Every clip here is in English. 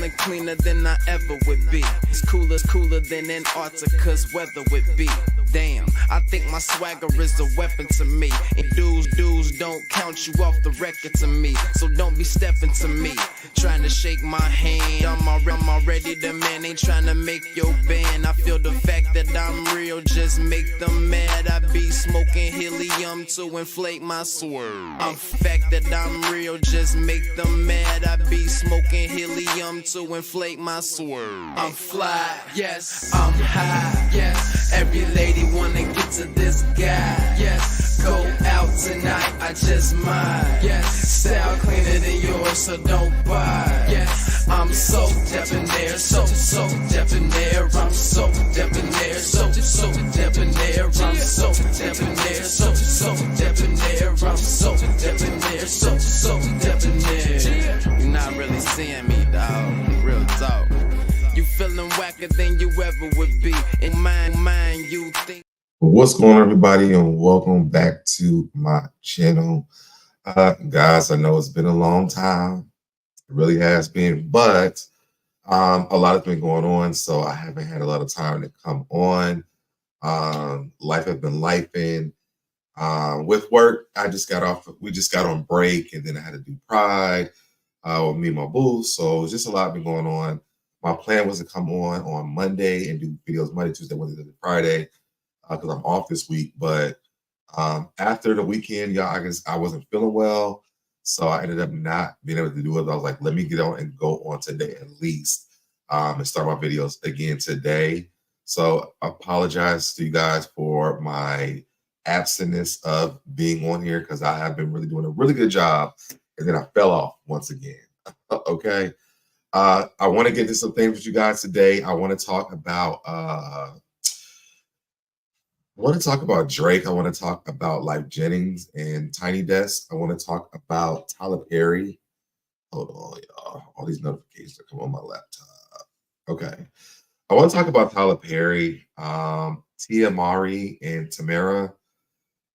feeling cleaner than I ever would be. It's cooler than Antarctica's weather would be. Damn, I think my swagger is a weapon to me. And dudes don't count you off the record to me. So don't be stepping to me, trying to shake my hand. I'm already the man, ain't trying to make your band. I feel the fact that I'm real, just make them mad. I be smoking helium to inflate my swerve. I'm fact that I'm real, just make them mad. I be smoking helium to inflate my swerve. I'm fly, yes, I'm high, yes. Every lady wanna get to this guy, yes. Go out tonight, I just might, yes. Style cleaner than yours, so don't buy, yes. I'm so debonair, so debonair. I'm so debonair, so debonair. I'm so debonair, so debonair. I'm so debonair, so debonair. You're not really seeing me, dog. Real talk. You feeling whacker than you ever would be. In mind, you think. What's going on, everybody, and welcome back to my channel. Guys, I know it's been a long time. It really has been, but a lot has been going on, so I haven't had a lot of time to come on. Life has been lifing. With work, we just got on break, and then I had to do Pride with me and my boo, so just a lot been going on. My plan was to come on Monday and do videos Monday, Tuesday, Wednesday, Friday, because I'm off this week. But after the weekend, y'all, I guess I wasn't feeling well, so I ended up not being able to do it. I was like, let me get on and go on today at least, and start my videos again today. So I apologize to you guys for my absence of being on here, because I have been really doing a really good job, and then I fell off once again. Okay. I want to get into some things with you guys today. I want to talk about Drake. I want to talk about Lyfe, Jennings, and Tiny Desk. I want to talk about Tyler Perry. Hold on, y'all. All these notifications that come on my laptop. Okay. I want to talk about Tyler Perry, Tamera Mowry, and Tamera.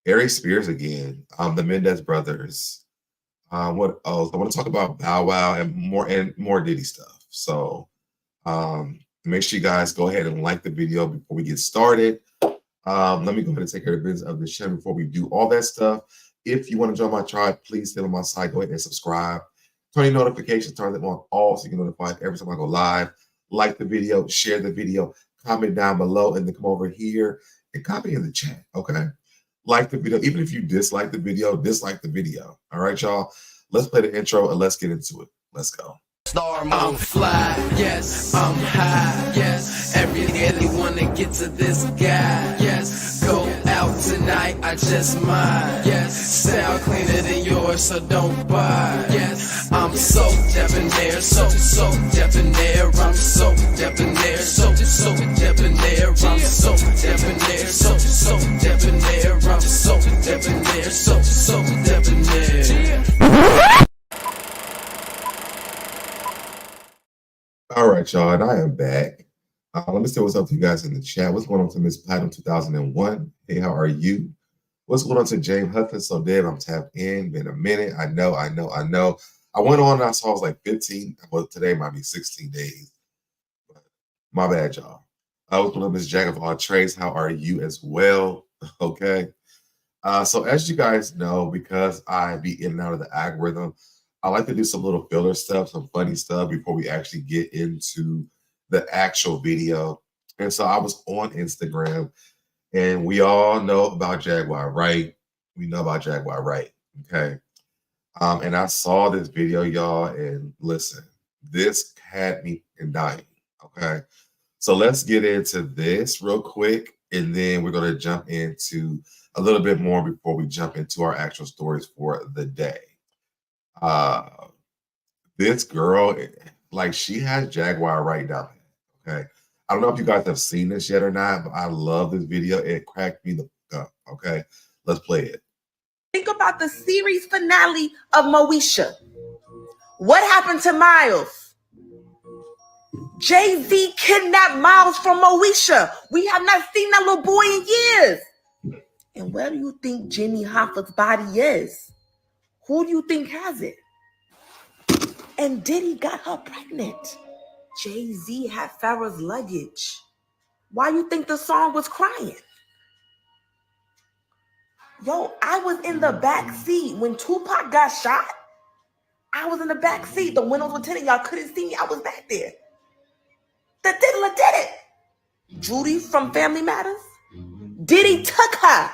Aries Spears again. The Menendez brothers. What else? I want to talk about Bow Wow and more Diddy stuff. So make sure you guys go ahead and like the video before we get started. Let me go ahead and take care of the business of the channel before we do all that stuff. If you want to join my tribe, please stay on my side. Go ahead and subscribe. Turn your notifications, turn them on all so you can notify every time I go live. Like the video, share the video, comment down below, and then come over here and comment in the chat. Okay. Like the video, even if you dislike the video, dislike the video. All right, y'all. Let's play the intro and let's get into it. Let's go. I'm fly, yes, I'm high, yes. Every day wanna get to this guy, yes. Go out tonight, I just might, yes. Style cleaner than yours, so don't buy, yes. I'm so debonair, so debonair. I'm so debonair, so debonair. I'm so debonair, so debonair. I'm so debonair, so debonair. All right, y'all, and I am back. Let me say what's up to you guys in the chat. What's going on to Miss Platinum 2001? Hey, how are you? What's going on to James Hudson? So Deb, I'm tapped in. Been a minute. I know. I went on and I saw it was like 15. Well, today might be 16 days. My bad, y'all. I was going on Miss Jack of all trades. How are you as well? Okay. So as you guys know, because I be in and out of the algorithm, I like to do some little filler stuff, some funny stuff before we actually get into the actual video. And so I was on Instagram, and we all know about Jaguar Wright. We know about Jaguar Wright, okay? And I saw this video, y'all, and listen, this had me dying, okay? So let's get into this real quick, and then we're going to jump into a little bit more before we jump into our actual stories for the day. This girl, like, she has Jaguar Wright down there, okay? I don't know if you guys have seen this yet or not, but I love this video. It cracked me the fuck up, okay? Let's play it. Think about the series finale of Moesha. What happened to Miles? Jay-Z kidnapped Miles from Moesha. We have not seen that little boy in years. And where do you think Jimmy Hoffa's body is? Who do you think has it? And Diddy got her pregnant. Jay-Z had Farrah's luggage. Why you think the song was crying? Yo, I was in the back seat when Tupac got shot. I was in the back seat. The windows were tinted. Y'all couldn't see me. I was back there. The diddler did it. Judy from Family Matters. Diddy took her.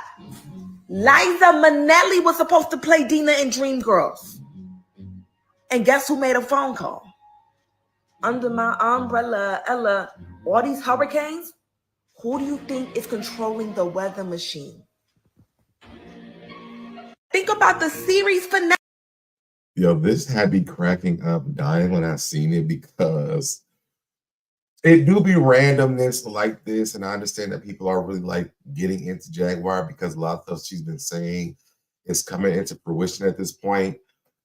Liza Minnelli was supposed to play Dina in Dreamgirls. And guess who made a phone call? Under my umbrella, Ella, all these hurricanes, who do you think is controlling the weather machine? Think about the series finale. Yo, this had me cracking up, dying when I seen it, because it do be randomness like this, and I understand that people are really like getting into Jaguar because a lot of stuff she's been saying is coming into fruition at this point.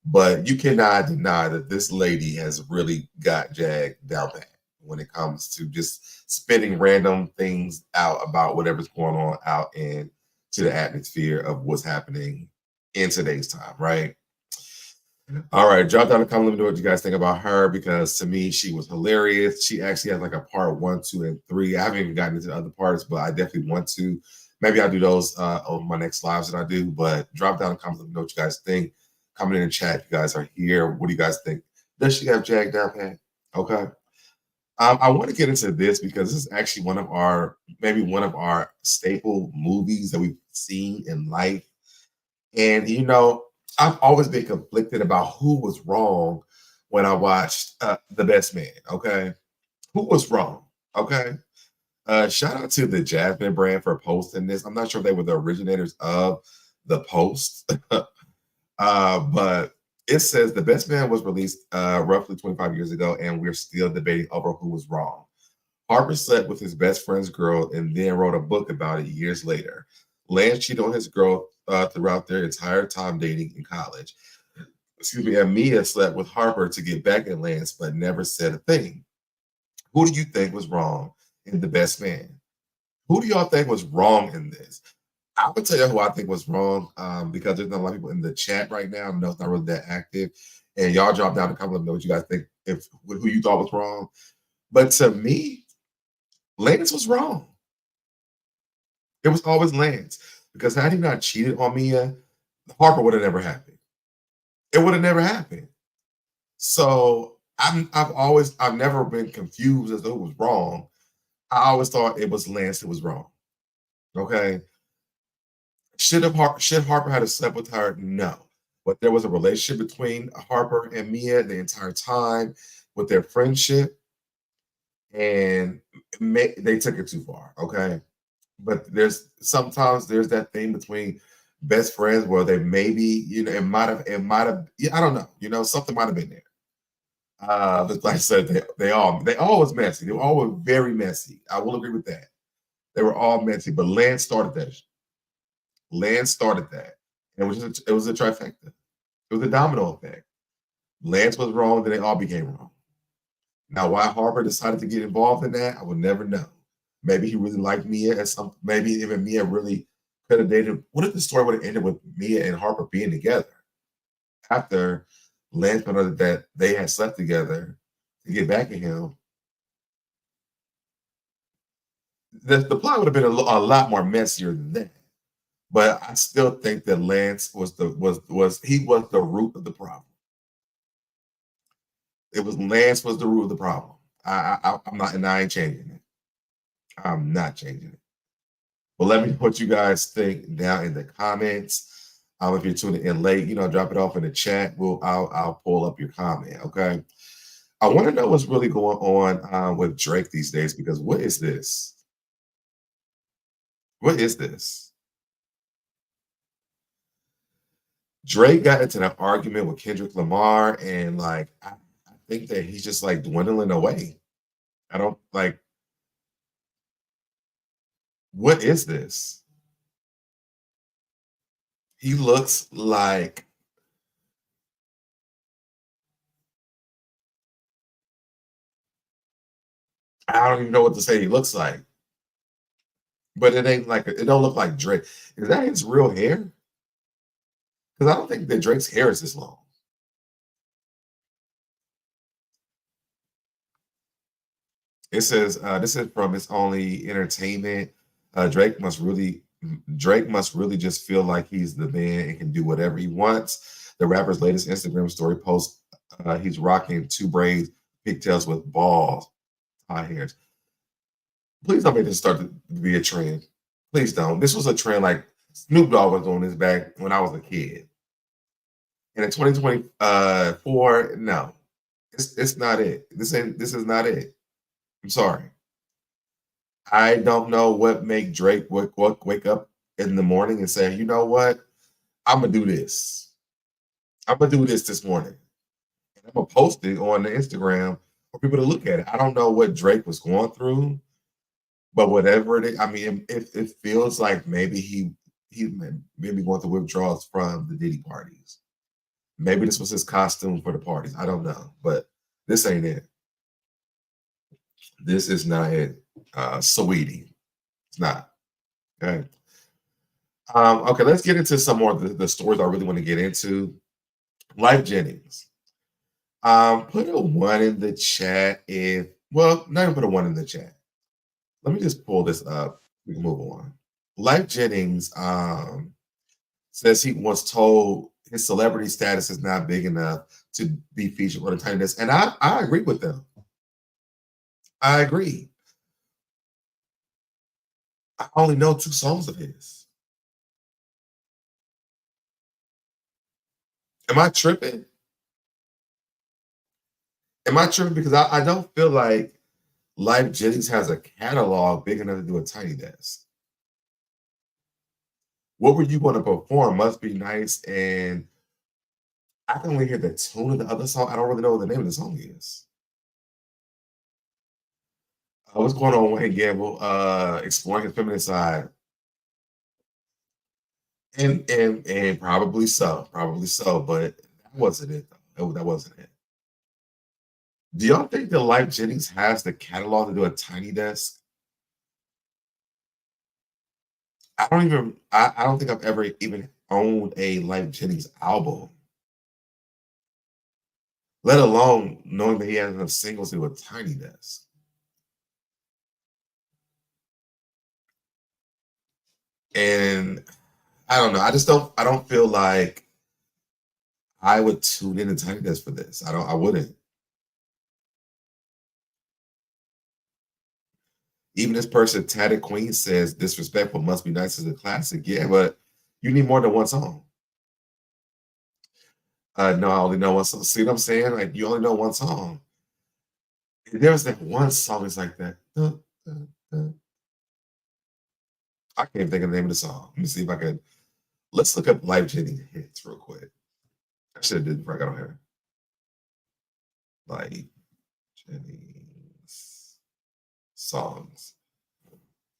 But you cannot deny that this lady has really got Jag down pat when it comes to just spitting random things out about whatever's going on out into the atmosphere of what's happening in today's time, right? All right, drop down a comment. Let me know what you guys think about her, because to me, she was hilarious. She actually has like a part 1, 2, and 3. I haven't even gotten into the other parts, but I definitely want to. Maybe I'll do those on my next lives that I do. But drop down a comment. Let me know what you guys think. Comment in the chat if you guys are here. What do you guys think? Does she have Jag down pat? Okay. I want to get into this because this is actually maybe one of our staple movies that we've seen in life. And, you know, I've always been conflicted about who was wrong when I watched The Best Man, okay? Who was wrong, okay? Shout out to the Jasmine brand for posting this. I'm not sure if they were the originators of the post, but it says The Best Man was released roughly 25 years ago, and we're still debating over who was wrong. Harper slept with his best friend's girl and then wrote a book about it years later. Lance cheated on his girl throughout their entire time dating in college. Excuse me, and Mia slept with Harper to get back at Lance, but never said a thing. Who do you think was wrong in The Best Man? Who do y'all think was wrong in this? I would tell you who I think was wrong, because there's not a lot of people in the chat right now. No, it's not really that active. And y'all drop down the comment, let me know what you guys think, who you thought was wrong. But to me, Lance was wrong. It was always Lance, because had he not cheated on Mia, Harper would have never happened. It would have never happened. So I've never been confused as to who was wrong. I always thought it was Lance that was wrong. Okay. Should Harper had slept with her? No. But there was a relationship between Harper and Mia the entire time with their friendship, and they took it too far. Okay. But sometimes there's that thing between best friends where they maybe, you know, it might have, yeah, I don't know, you know, something might have been there. But like I said, they all was messy. They all were very messy. I will agree with that. They were all messy, but Lance started that. Lance started that. And it was a trifecta. It was a domino effect. Lance was wrong, then they all became wrong. Now, why Harper decided to get involved in that, I will never know. Maybe he really liked Mia, maybe even Mia really could have dated. What if the story would have ended with Mia and Harper being together after Lance found out that they had slept together to get back at him? The plot would have been a lot more messier than that. But I still think that Lance was the root of the problem. Lance was the root of the problem. I'm not, and I ain't changing it. I'm not changing it. But let me know what you guys think down in the comments. If you're tuning in late, you know, drop it off in the chat. I'll pull up your comment. Okay. I want to know what's really going on with Drake these days, because what is this? What is this? Drake got into an argument with Kendrick Lamar, and like I think that he's just like dwindling away. I don't like. What is this? He looks like I don't even know what to say he looks like. But it ain't like, it don't look like Drake. Is that his real hair? Because I don't think that Drake's hair is this long. It says this is from It's Only Entertainment. Drake must really just feel like he's the man and can do whatever he wants. The rapper's latest Instagram story post, he's rocking 2 braids, pigtails with balls, high hairs. Please don't make this start to be a trend. Please don't. This was a trend like Snoop Dogg was doing this back when I was a kid. And in 2024, no, it's not it. This is not it. I'm sorry. I don't know what make Drake wake up in the morning and say, you know what, I'm gonna do this. I'm gonna do this morning. And I'm gonna post it on the Instagram for people to look at it. I don't know what Drake was going through, but whatever it is, I mean, it feels like maybe he maybe going through withdrawals from the Diddy parties. Maybe this was his costume for the parties. I don't know, but this ain't it. This is not it, sweetie. It's not. Okay. Okay, let's get into some more of the stories I really want to get into. Lyfe Jennings. Put a 1 in the chat if, well, not even put a 1 in the chat. Let me just pull this up. We can move on. Lyfe Jennings says he was told his celebrity status is not big enough to be featured on the Tiny Desk. And I agree with them. I agree. I only know 2 songs of his. Am I tripping? Am I tripping? Because I don't feel like Lyfe Jennings has a catalog big enough to do a Tiny Desk. What were you going to perform? Must Be Nice. And I can only hear the tune of the other song. I don't really know what the name of the song is. What's going on, Wayne Gamble? Exploring his feminine side. And probably so, but that wasn't it. That wasn't it. Do y'all think that Lyfe Jennings has the catalog to do a Tiny Desk? I don't think I've ever even owned a Lyfe Jennings album, let alone knowing that he has enough singles to do a Tiny Desk. And I don't know. I don't feel like I would tune in to Tiny Desk for this. I wouldn't. Even this person, Tatted Queen, says Disrespectful Must Be Nice is a classic. Yeah, but you need more than one song. No, I only know one song. See what I'm saying? Like, you only know one song. There's that one song that's like that. I can't think of the name of the song. Let me see if I can. Let's look up Lyfe Jennings hits real quick. I should have did before I got on here. Lyfe Jennings songs.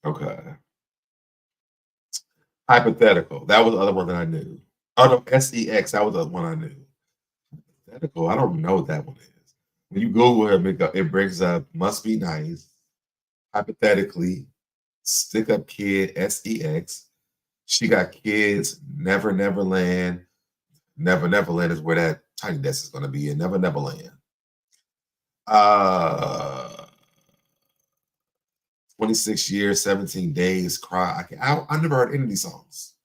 Okay. Hypothetical. That was the other one that I knew. Oh no, SEX. That was the one I knew. Hypothetical. I don't know what that one is. When you Google it brings up Must Be Nice. Hypothetically, Stick Up Kid, SEX. She Got Kids, Never Neverland. Never Neverland is where that Tiny Desk is going to be in. Never Neverland. 26 years, 17 days, Cry. I never heard any of these songs.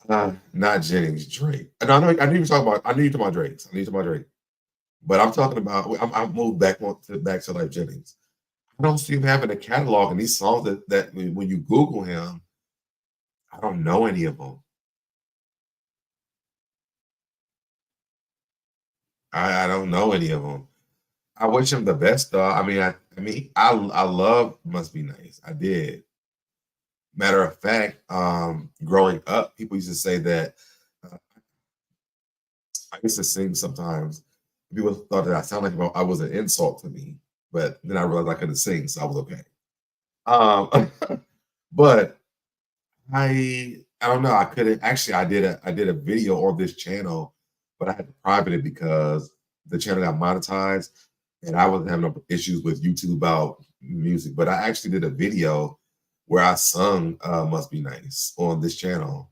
Not Jennings, Drake. No, I know you talking about. I knew you talking about Drake. But I'm talking about. I moved back to Lyfe Jennings. I don't see him having a catalog in these songs that when you Google him, I don't know any of them. I don't know any of them. I wish him the best though. I love Must Be Nice. I did. Matter of fact, growing up, people used to say that I used to sing sometimes. People thought that I sounded like I was an insult to me, but then I realized I couldn't sing, so I was okay. But I don't know. I couldn't actually. I did a video on this channel, but I had to private it because the channel got monetized, and I wasn't having no issues with YouTube about music. But I actually did a video where I sung "Must Be Nice" on this channel.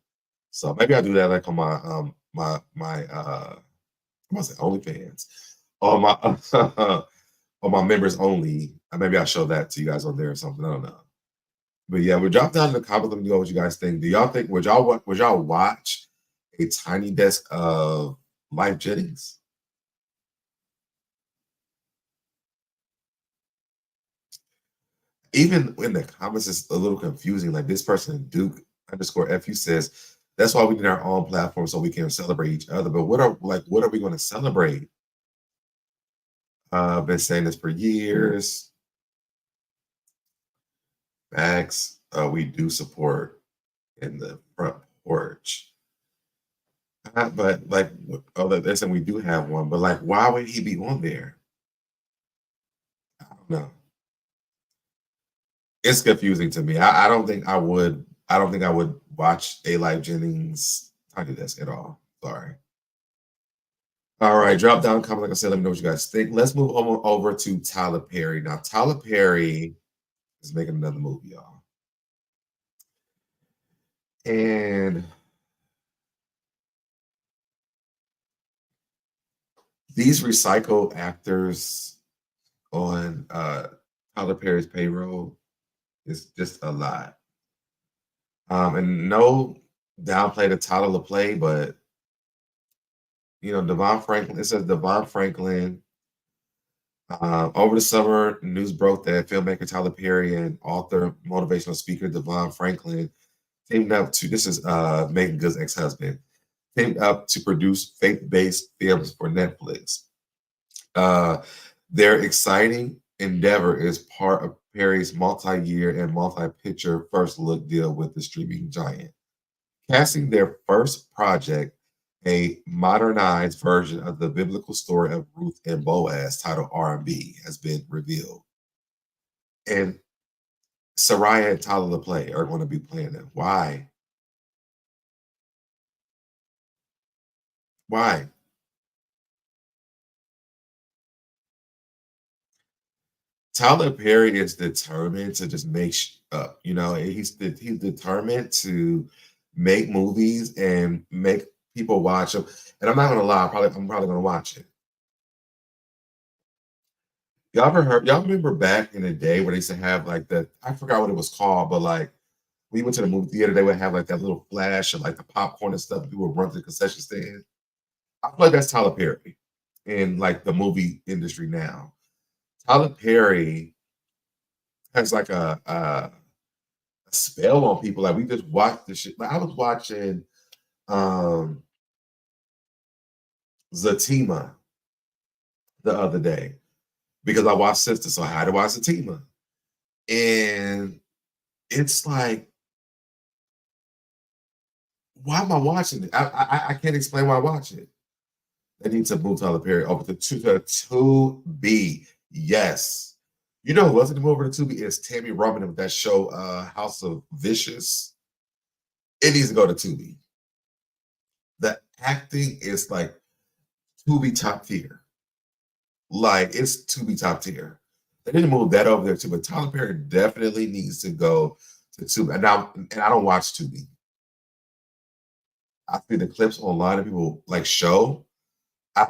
So maybe I'll do that like on my I must say OnlyFans, on my on my members only. Maybe I'll show that to you guys on there or something. I don't know. But yeah, we'll drop down in the comments. Let me know what you guys think. Do y'all think would y'all watch a tiny desk of Lyfe Jennings? Even in the comments, it's a little confusing. Like this person, Duke_FU says, that's why we need our own platform so we can celebrate each other. But what are we going to celebrate? I've been saying this for years. Max, we do support in the front porch. But like, they're saying we do have one, but like, why would he be on there? I don't know. It's confusing to me. I don't think I would. I don't think I would watch a Lyfe Jennings tiny desk at all. Sorry. All right, drop down comment. Like I said, let me know what you guys think. Let's move over to Tyler Perry. Now, Tyler Perry is making another movie, y'all. And these recycled actors on Tyler Perry's payroll is just a lot. And no downplay to Tyler LaPlay, but you know, Devon Franklin. It says Devon Franklin. Over the summer, news broke that filmmaker Tyler Perry and author, motivational speaker Devon Franklin teamed up to. This is Megan Good's ex-husband. Teamed up to produce faith-based films for Netflix. Their exciting endeavor is part of Perry's multi-year and multi-picture first look deal with the streaming giant. Casting their first project, a modernized version of the biblical story of Ruth and Boaz titled R&B has been revealed. And Soraya and Tyler LaPlay are going to be playing them. Why? Why? Tyler Perry is determined to just make up. You know, he's determined to make movies and make people watch them. And I'm not gonna lie, I'm probably gonna watch it. Y'all remember back in the day where they used to have like I forgot what it was called, but like we went to the movie theater, they would have like that little flash of like the popcorn and stuff, and people would run to the concession stand. I feel like that's Tyler Perry in like the movie industry now. Tyler Perry has like a spell on people. Like we just watched the shit. Like I was watching Zatima the other day because I watched Sister, so I had to watch Zatima. And it's like, why am I watching it? I can't explain why I watch it. They need to move Tyler Perry over to 2B. Yes. You know who else to move over to 2B is Tammy Roman with that show House of Vicious. It needs to go to 2B. The acting is like 2B top tier. Like it's 2B top tier. They need to move that over there too, but Tyler Perry definitely needs to go to 2B. And I don't watch 2B. I see the clips online and people like show. I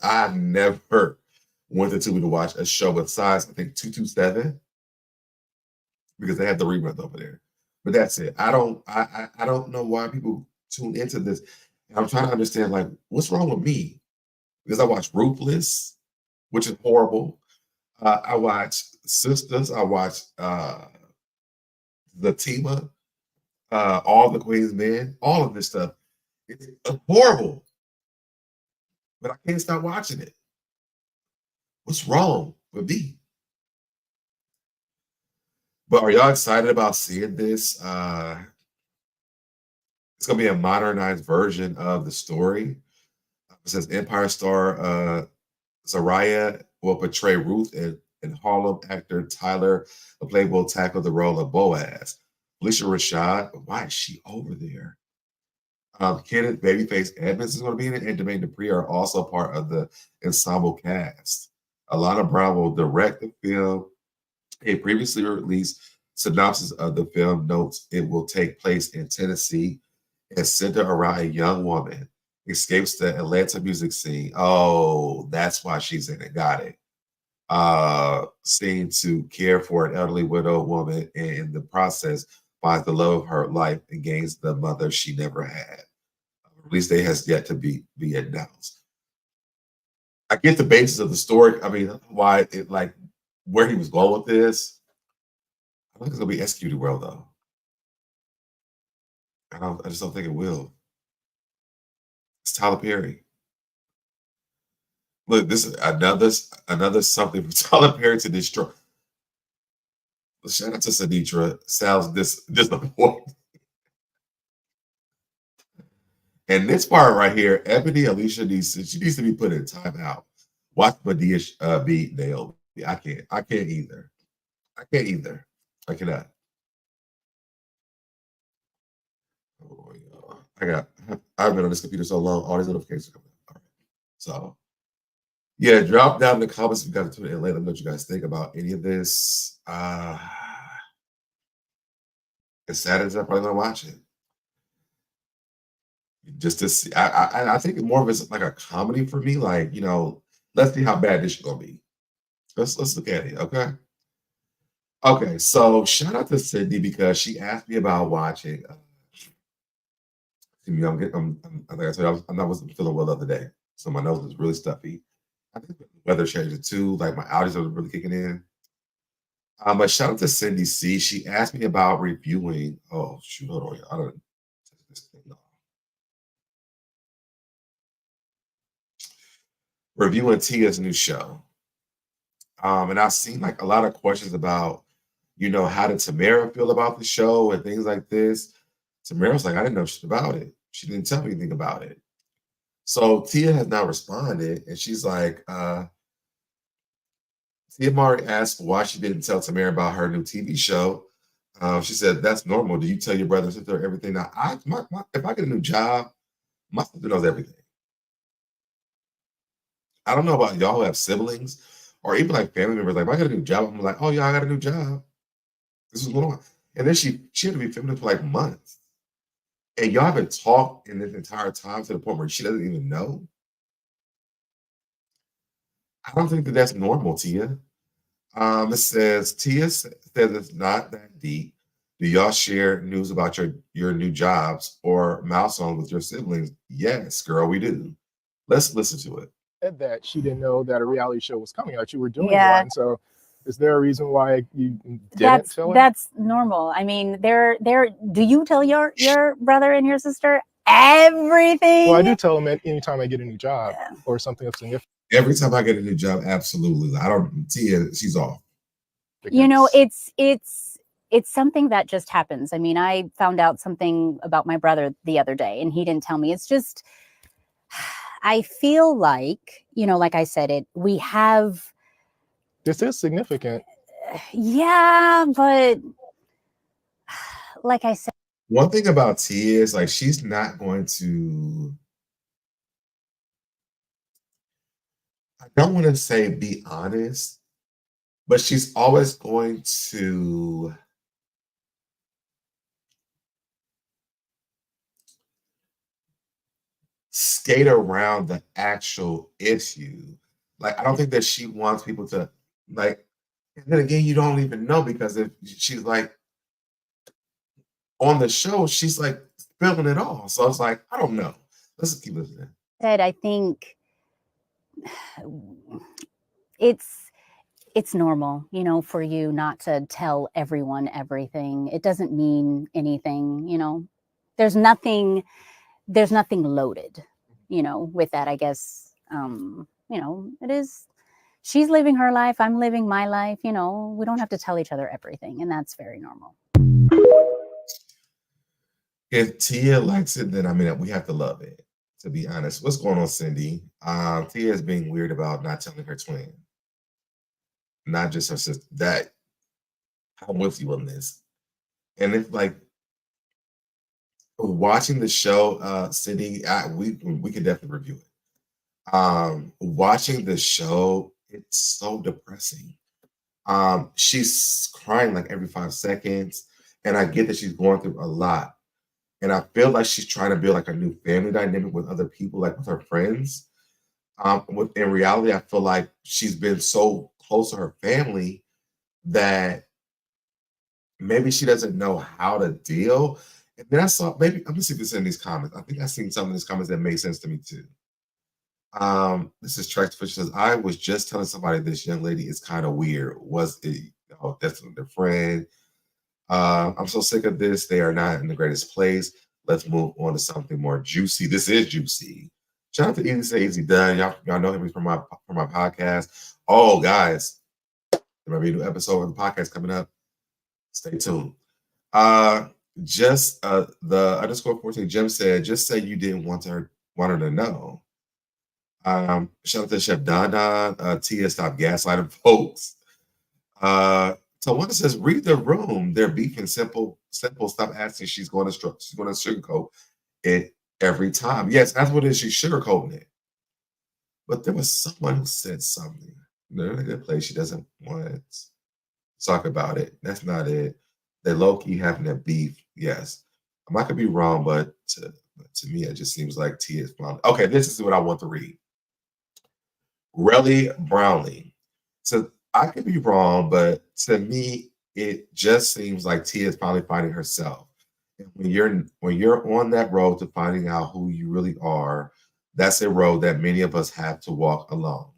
have never went to 2B to watch a show besides I think 227 because they have the rerun over there. But that's it. I don't know why people tune into this. And I'm trying to understand like what's wrong with me because I watch Ruthless, which is horrible. I watch Sisters. I watch Zatima, All the Queen's Men, all of this stuff. It's horrible, but I can't stop watching it. What's wrong with me? But are y'all excited about seeing this? It's gonna be a modernized version of the story. It says Empire star Soraya will portray Ruth and Harlem actor Tyler LaPlay will tackle the role of Boaz. Felicia Rashad, why is she over there? Kenneth Babyface Edmonds is going to be in it, and Jermaine Dupri are also part of the ensemble cast. Alana Brown will direct the film. A previously released synopsis of the film notes it will take place in Tennessee and center around a young woman escapes the Atlanta music scene. Oh, that's why she's in it. Got it. seemed to care for an elderly widow woman, and in the process finds the love of her life and gains the mother she never had. Release date has yet to be announced. I get the basis of the story. I mean, why it like where he was going with this. I think it's gonna be executed well though. I just don't think it will. It's Tyler Perry. Look, this is another something for Tyler Perry to destroy. Shout out to Sinitra. Sounds disappointing. And this part right here, Ebony Alicia needs to be put in timeout. Watch Medea beat Naomi. I can't either. I cannot. Oh, yeah. I've been on this computer so long, all these notifications are coming up. All right. So yeah, drop down in the comments if you guys tune in later. Let me know what you guys think about any of this. As sad as I'm probably gonna watch it. Just to see, I think more of it's like a comedy for me. Like, let's see how bad this is gonna be. Let's look at it, okay? Okay, so shout out to Sydney because she asked me about watching. I think I told you I wasn't feeling well the other day, so my nose is really stuffy. I think the weather changing too. Like my allergies are really kicking in. But shout out to Cindy C. She asked me about reviewing. Oh shoot, hold on. I don't this thing off. Reviewing Tia's new show. And I've seen like a lot of questions about, how did Tamara feel about the show and things like this. Tamara's like, I didn't know shit about it. She didn't tell me anything about it. So Tia has now responded, and she's like, Tia Mowry asked why she didn't tell Tamara about her new TV show. She said, that's normal. Do you tell your brother and sister everything? Now, if I get a new job, my sister knows everything. I don't know about y'all who have siblings or even like family members. Like, if I get a new job, I'm like, oh, yeah, I got a new job. This is going on. And then she had to be filming for like months. And y'all haven't talked in this entire time to the point where she doesn't even know. I don't think that's normal, Tia. It says, Tia says it's not that deep. Do y'all share news about your new jobs or milestones with your siblings? Yes, girl, we do. Let's listen to it. That she didn't know that a reality show was coming out. You were doing one. So is there a reason why you didn't tell her? That's normal. I mean, do you tell your brother and your sister everything? Well, I do tell them anytime I get a new job or something of significance. Every time I get a new job, absolutely. I don't, Tia, she's off. It's something that just happens. I mean, I found out something about my brother the other day and he didn't tell me. It's just, I feel like, like I said, we have. This is significant. Yeah, but like I said. One thing about Tia is like, she's not going to, I don't want to say be honest, but she's always going to skate around the actual issue. Like, I don't think that she wants people to, like, and then again, you don't even know because if she's like on the show, she's like spilling it all. So it's like, I don't know. Let's just keep listening. I think it's normal, for you not to tell everyone everything. It doesn't mean anything, there's nothing loaded, with that, I guess. It is, she's living her life, I'm living my life, we don't have to tell each other everything, and that's very normal. If Tia likes it, then we have to love it, to be honest. What's going on, Cindy? Tia is being weird about not telling her twin. Not just her sister. That, I'm with you on this. And it's like, watching the show, Cindy, we could definitely review it. Watching the show, it's so depressing. She's crying like every 5 seconds, and I get that she's going through a lot. And I feel like she's trying to build like a new family dynamic with other people, like with her friends. In reality, I feel like she's been so close to her family that maybe she doesn't know how to deal. And then I saw, maybe, I'm gonna see if it's in these comments. I think I've seen some of these comments that made sense to me too. This is Trax Fish says, I was just telling somebody this young lady is kind of weird. Was it, oh, that's their friend. I'm so sick of this. They are not in the greatest place. Let's move on to something more juicy. This is juicy. Shout out to Easy Say Easy Done. Y'all know him from my podcast. Oh, guys, there might be a new episode of the podcast coming up. Stay tuned. Just the underscore 14 Jim said, just say you didn't want her to know. Shout out to Chef Don Don. Tia, stop gaslighting folks. So one says, read the room. They're beefing. Simple. Stop asking. She's going to sugarcoat it every time. Yes, that's what it is. She's sugarcoating it. But there was someone who said something. They're in a good place. She doesn't want to talk about it. That's not it. They're low-key having a beef. Yes. I could be wrong, but to me, it just seems like Tia is fine. Okay, this is what I want to read. Relly Brownlee. So I could be wrong, but to me, it just seems like Tia is finally finding herself. And when you're on that road to finding out who you really are, that's a road that many of us have to walk alone.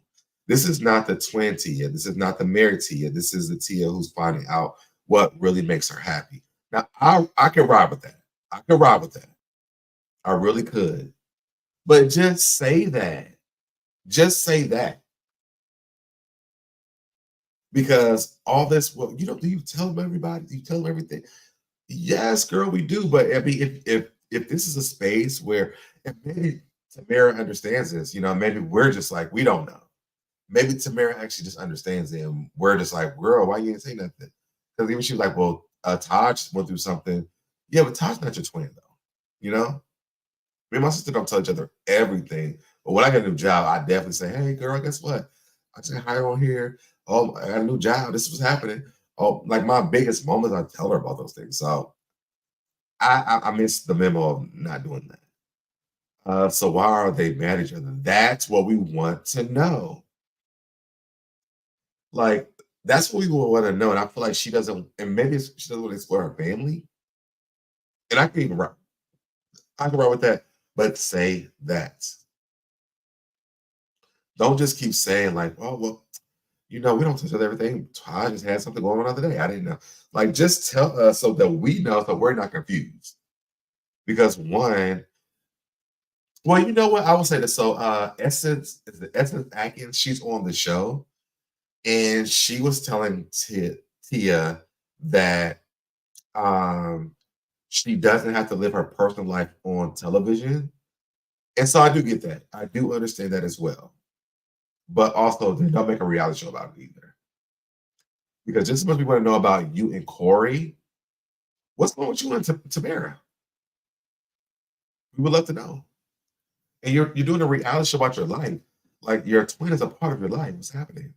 This is not the twin Tia. This is not the married Tia. This is the Tia who's finding out what really makes her happy. Now, I can ride with that. I can ride with that. I really could. But just say that. Just say that. Because all this, well, do you tell them everybody? Do you tell them everything? Yes, girl, we do. But I mean, if this is a space where, and maybe Tamera understands this, maybe we're just like, we don't know. Maybe Tamera actually just understands it, and we're just like, girl, why you ain't say nothing? Because even she's like, well, Taj went through something. Yeah, but Taj's not your twin, though. Me and my sister don't tell each other everything. But when I get a new job, I definitely say, hey, girl, guess what? I just got hired on here. Oh, I got a new job. This was happening. Oh, like my biggest moments, I tell her about those things. So I missed the memo of not doing that. So why are they mad at each other? That's what we want to know. Like, that's what we want to know. And I feel like she doesn't, and maybe she doesn't want to explore her family. And I can run with that, but say that. Don't just keep saying like, oh, well, we don't touch everything. I just had something going on the other day. I didn't know. Like, just tell us so that we know, so we're not confused. Because one, well, you know what? I will say this. So Essence Atkins, she's on the show. And she was telling Tia that she doesn't have to live her personal life on television. And so I do get that. I do understand that as well. But also, they don't make a reality show about it either. Because just as much we want to know about you and Corey, what's going on with you and Tamera? We would love to know. And you're doing a reality show about your life. Like, your twin is a part of your life. What's happening?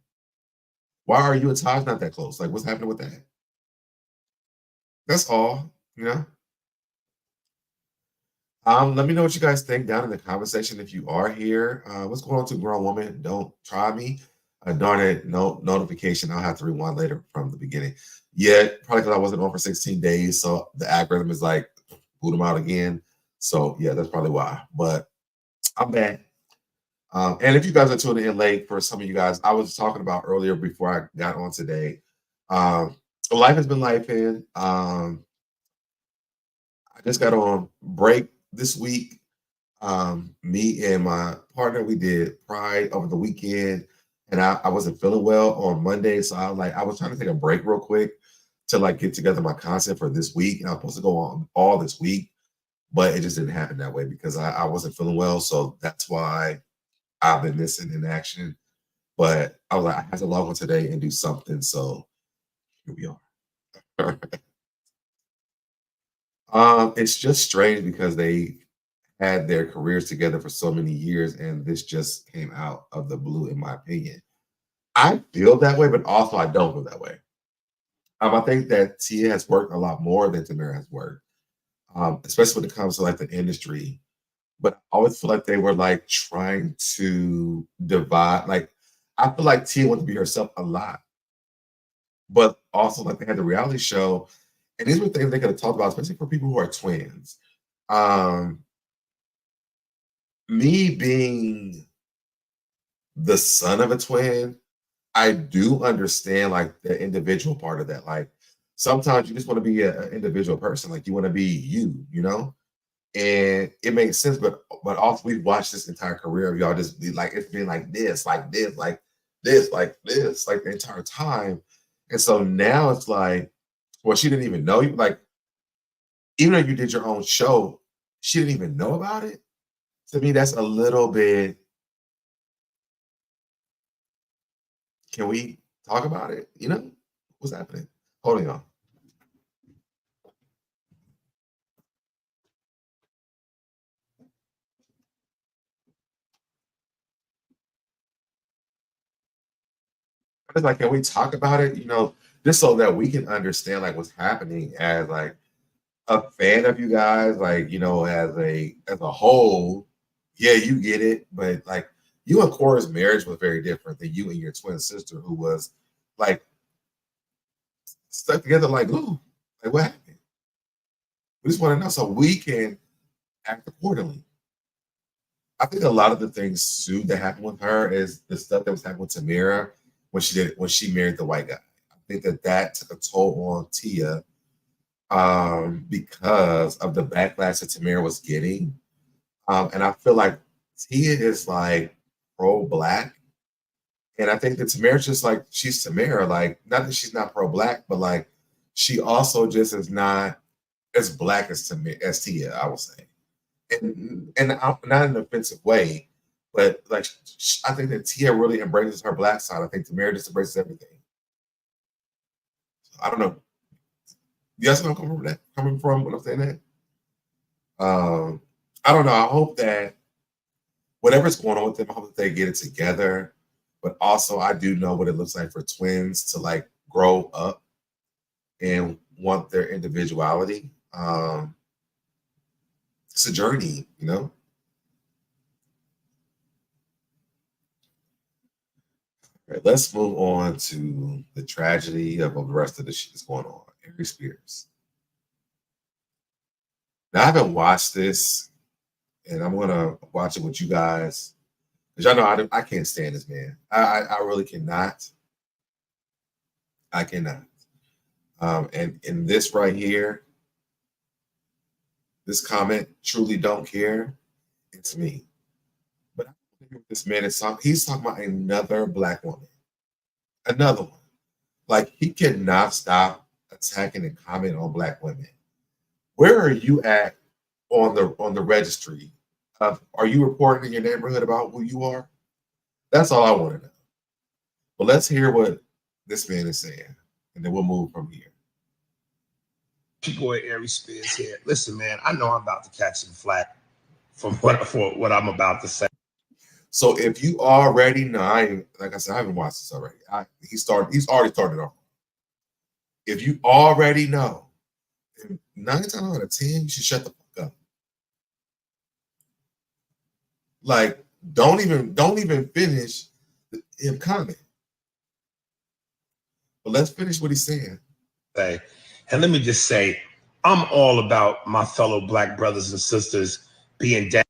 Why are you and Taj not that close? Like, what's happening with that? That's all, Let me know what you guys think down in the comment section if you are here. What's going on to grown woman? Don't try me. Darn it, no notification. I'll have to rewind later from the beginning. Yeah, probably because I wasn't on for 16 days. So the algorithm is like, boot them out again. So yeah, that's probably why. But I'm back. And if you guys are tuning in late, for some of you guys, I was talking about earlier before I got on today. Life has been life in. I just got on break this week. Me and my partner, we did Pride over the weekend, and I wasn't feeling well on Monday, so I was trying to take a break real quick to like get together my content for this week, and I was supposed to go on all this week, but it just didn't happen that way because I wasn't feeling well, so that's why I've been missing in action. But I was like, I have to log on today and do something, so here we are. It's just strange because they had their careers together for so many years, and this just came out of the blue, in my opinion. I feel that way, but also I don't feel that way. I think that Tia has worked a lot more than Tamera has worked, especially when it comes to like the industry. But I always feel like they were like trying to divide. Like, I feel like Tia wanted to be herself a lot, but also like they had the reality show, and these were things they could have talked about, especially for people who are twins. Me being the son of a twin, I do understand like the individual part of that. Like sometimes you just want to be an individual person, like you want to be you, you know, and it makes sense. But also we've watched this entire career of y'all just be like, it's been like this, like this, like this, like this, like the entire time. And so now it's like, well, she didn't even know you. Like, even though you did your own show, she didn't even know about it. To me, that's a little bit. Can we talk about it? You know, what's happening? Holding on. It's like, can we talk about it? You know, just so that we can understand like what's happening as like a fan of you guys, like, you know, as a whole. Yeah, you get it, but like you and Cora's marriage was very different than you and your twin sister, who was like stuck together like glue. Like, what happened? We just want to know so we can act accordingly. I think a lot of the things too that happened with her is the stuff that was happening with Tamera when she married the white guy. I think that took a toll on Tia because of the backlash that Tamera was getting. And I feel like Tia is like pro-black. And I think that Tamara's just like, she's Tamera. Like, not that she's not pro-black, but like she also just is not as black as Tia, I would say. And not in an offensive way, but like I think that Tia really embraces her black side. I think Tamera just embraces everything. So, I don't know. You guys know coming from when I'm saying that? I don't know. I hope that whatever's going on with them, I hope that they get it together. But also, I do know what it looks like for twins to like grow up and want their individuality. It's a journey, you know. All right, let's move on to the tragedy of the rest of the shit that's going on. Aries Spears. Now, I haven't watched this, and I'm gonna watch it with you guys because y'all know I can't stand this man. I really cannot. I cannot. And in this right here, this comment, truly don't care, it's me. But I don't think this man is talking. He's talking about another black woman, another one. Like he cannot stop attacking and commenting on black women. Where are you at on the registry? Are you reporting in your neighborhood about who you are? That's all I want to know. But let's hear what this man is saying, and then we'll move from here. Your boy Aries Spears here. Listen, man, I know I'm about to catch some flack for what I'm about to say. So if you already know, like I said, I haven't watched this already. He's already started off. If you already know, 9 times out of 10, you should shut the fuck up. Like, don't even finish him comment. But let's finish what he's saying. And let me just say, I'm all about my fellow black brothers and sisters being down.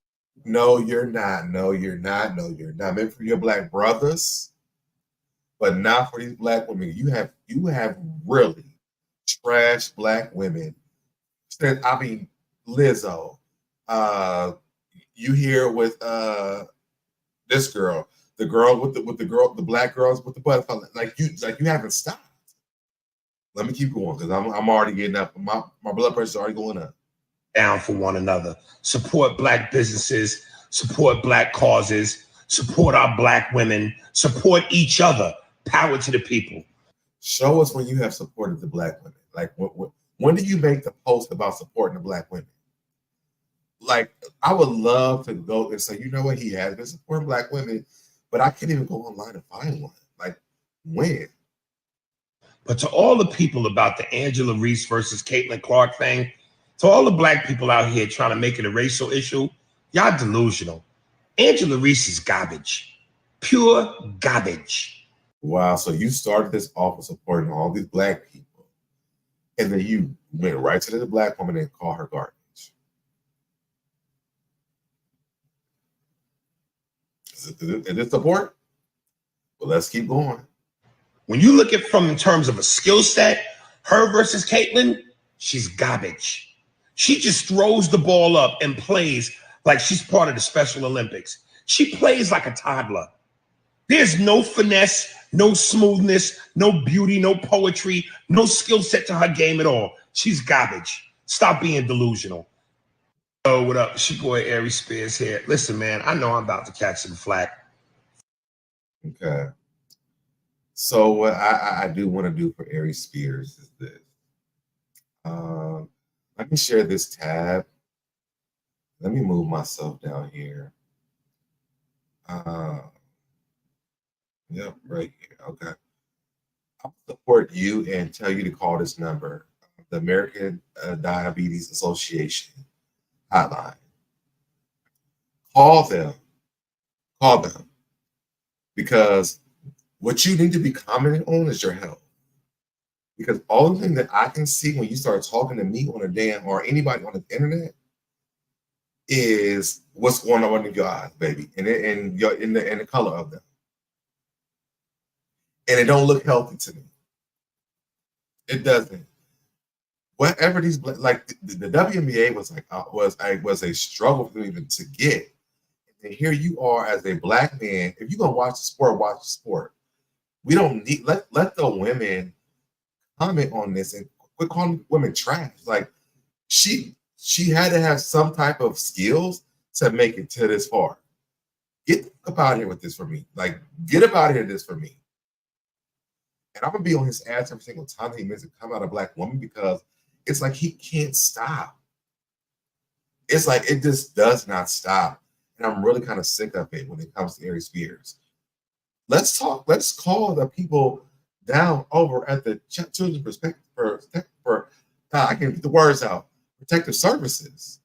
No, you're not. No, you're not. No, you're not. Maybe for your black brothers, but not for these black women. You have really trash black women. I mean, Lizzo. You hear with this girl, the girl with the black girls with the butterfly. Like you haven't stopped. Let me keep going because I'm already getting up. My blood pressure's already going up. Down for one another. Support black businesses. Support black causes. Support our black women. Support each other. Power to the people. Show us when you have supported the black women. Like when did you make the post about supporting the black women? Like I would love to go and say, you know what, he has been supporting black women, but I can't even go online and find one. Like when? But to all the people about the Angela Reese versus Caitlin Clark thing, to all the black people out here trying to make it a racial issue, y'all delusional. Angela Reese is garbage. Pure garbage. Wow. So you started this off with supporting all these black people, and then you went right to the black woman and called her garbage. Is it support? Well, let's keep going. When you look at from in terms of a skill set, her versus Caitlyn, she's garbage. She just throws the ball up and plays like she's part of the Special Olympics. She plays like a toddler. There's no finesse, no smoothness, no beauty, no poetry, no skill set to her game at all. She's garbage. Stop being delusional. Oh, what up? It's your boy Aries Spears here. Listen, man, I know I'm about to catch some flack. Okay. So what I do want to do for Aries Spears is this. Let me share this tab. Let me move myself down here. Yep, right here. Okay. I'll support you and tell you to call this number, the American Diabetes Association hotline. Call them. Call them. Because what you need to be commenting on is your health. Because all the thing that I can see when you start talking to me on a damn or anybody on the internet is what's going on in your eyes, baby, and in the color of them, and it don't look healthy to me. It doesn't. Whatever these like the WNBA was a struggle for me to get, and here you are as a black man. If you're gonna watch the sport, watch the sport. We don't need let the women comment on this and quit calling women trash. Like she had to have some type of skills to make it to this far. Get up out of here with this for me. Like get up out of here with this for me. And I'm gonna be on his ass every single time he makes it come out a black woman because it's like he can't stop. It's like it just does not stop. And I'm really kind of sick of it when it comes to Aries Spears. Let's talk. Let's call the people down over at the Children's Perspective for I can't get the words out. Protective Services.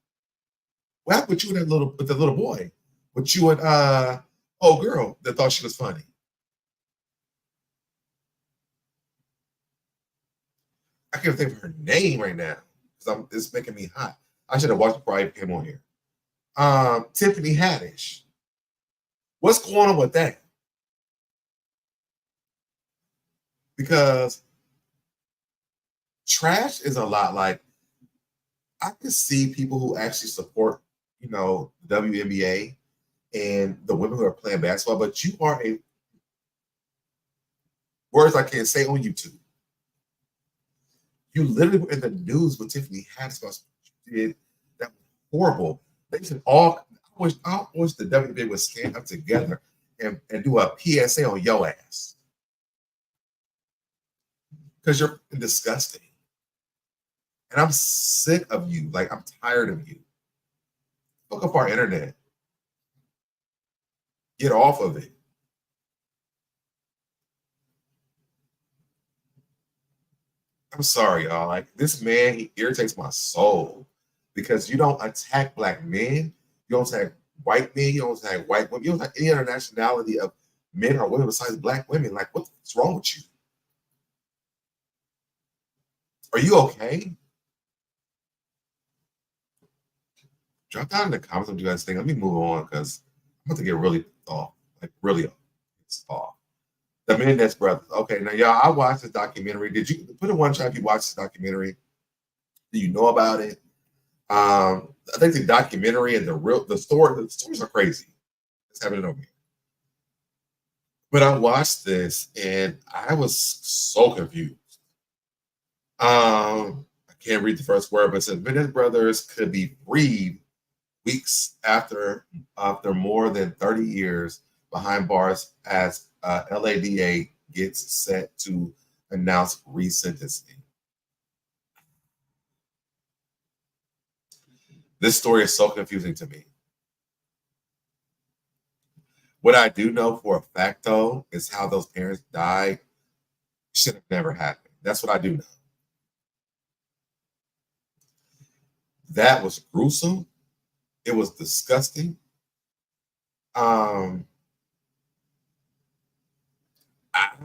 What happened with you and the little boy? With you and old girl that thought she was funny. I can't think of her name right now because it's making me hot. I should have watched before I came on here. Tiffany Haddish. What's going on with that? Because trash is a lot like I can see people who actually support, the WNBA and the women who are playing basketball, but you are words I can't say on YouTube. You literally were in the news with Tiffany Haddish about what you did. That was horrible. They should all. I wish the WNBA would stand up together and do a PSA on your ass because you're disgusting. And I'm sick of you. Like I'm tired of you. Look up our internet. Get off of it. I'm sorry, y'all. Like this man, he irritates my soul because you don't attack black men, you don't attack white men, you don't attack white women, you don't attack any other nationality of men or women besides black women. Like, what's wrong with you? Are you okay? Drop down in the comments what you guys think. Let me move on because I'm about to get really off, like really off. The Menendez brothers. Okay, now y'all, I watched this documentary. Did you put in one chat if you watched this documentary? Do you know about it? I think the documentary and the stories are crazy. It's happening over here. But I watched this and I was so confused. I can't read the first word, but it says Menendez brothers could be freed weeks after more than 30 years behind bars as LADA gets set to announce resentencing. This story is so confusing to me. What I do know for a fact, though, is how those parents died should have never happened. That's what I do know. That was gruesome. It was disgusting.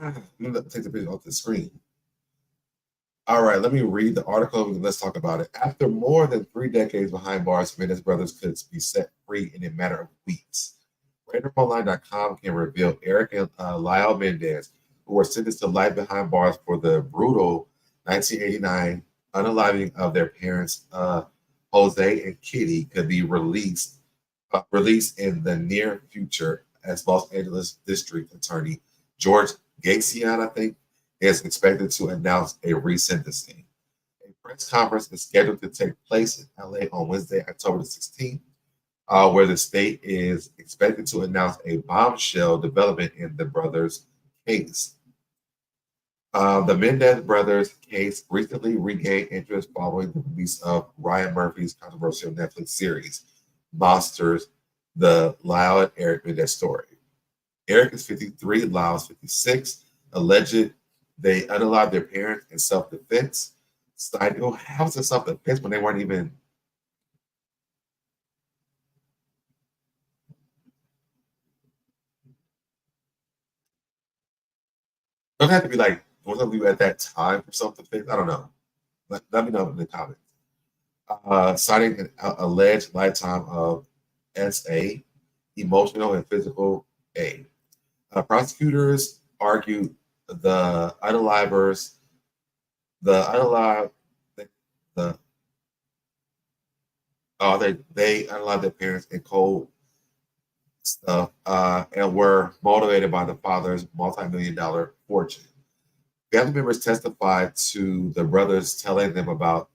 Let me take the video off the screen. All right, let me read the article and let's talk about it. After more than 3 decades behind bars, Menendez brothers could be set free in a matter of weeks. RandomOnline.com can reveal Erik and Lyle Menendez, who were sentenced to life behind bars for the brutal 1989 unaliving of their parents, Jose and Kitty, could be released in the near future, as Los Angeles District Attorney George Gacian, I think, is expected to announce a resentencing. A press conference is scheduled to take place in LA on Wednesday, October the 16th, where the state is expected to announce a bombshell development in the brothers' case. The Menendez brothers' case recently regained interest following the release of Ryan Murphy's controversial Netflix series, Monsters, the Lyle and Erik Menendez story. Erik is 53, Lyle is 56. Alleged they unalived their parents in self-defense. How was it self-defense when they weren't even... Don't have to be like, wasn't you at that time for self-defense? I don't know. Let me know in the comments. Citing an alleged lifetime of SA, emotional and physical aid. Prosecutors argued the unalivers, they unalived their parents in cold stuff and were motivated by the father's multi-million-dollar fortune. Family members testified to the brothers telling them about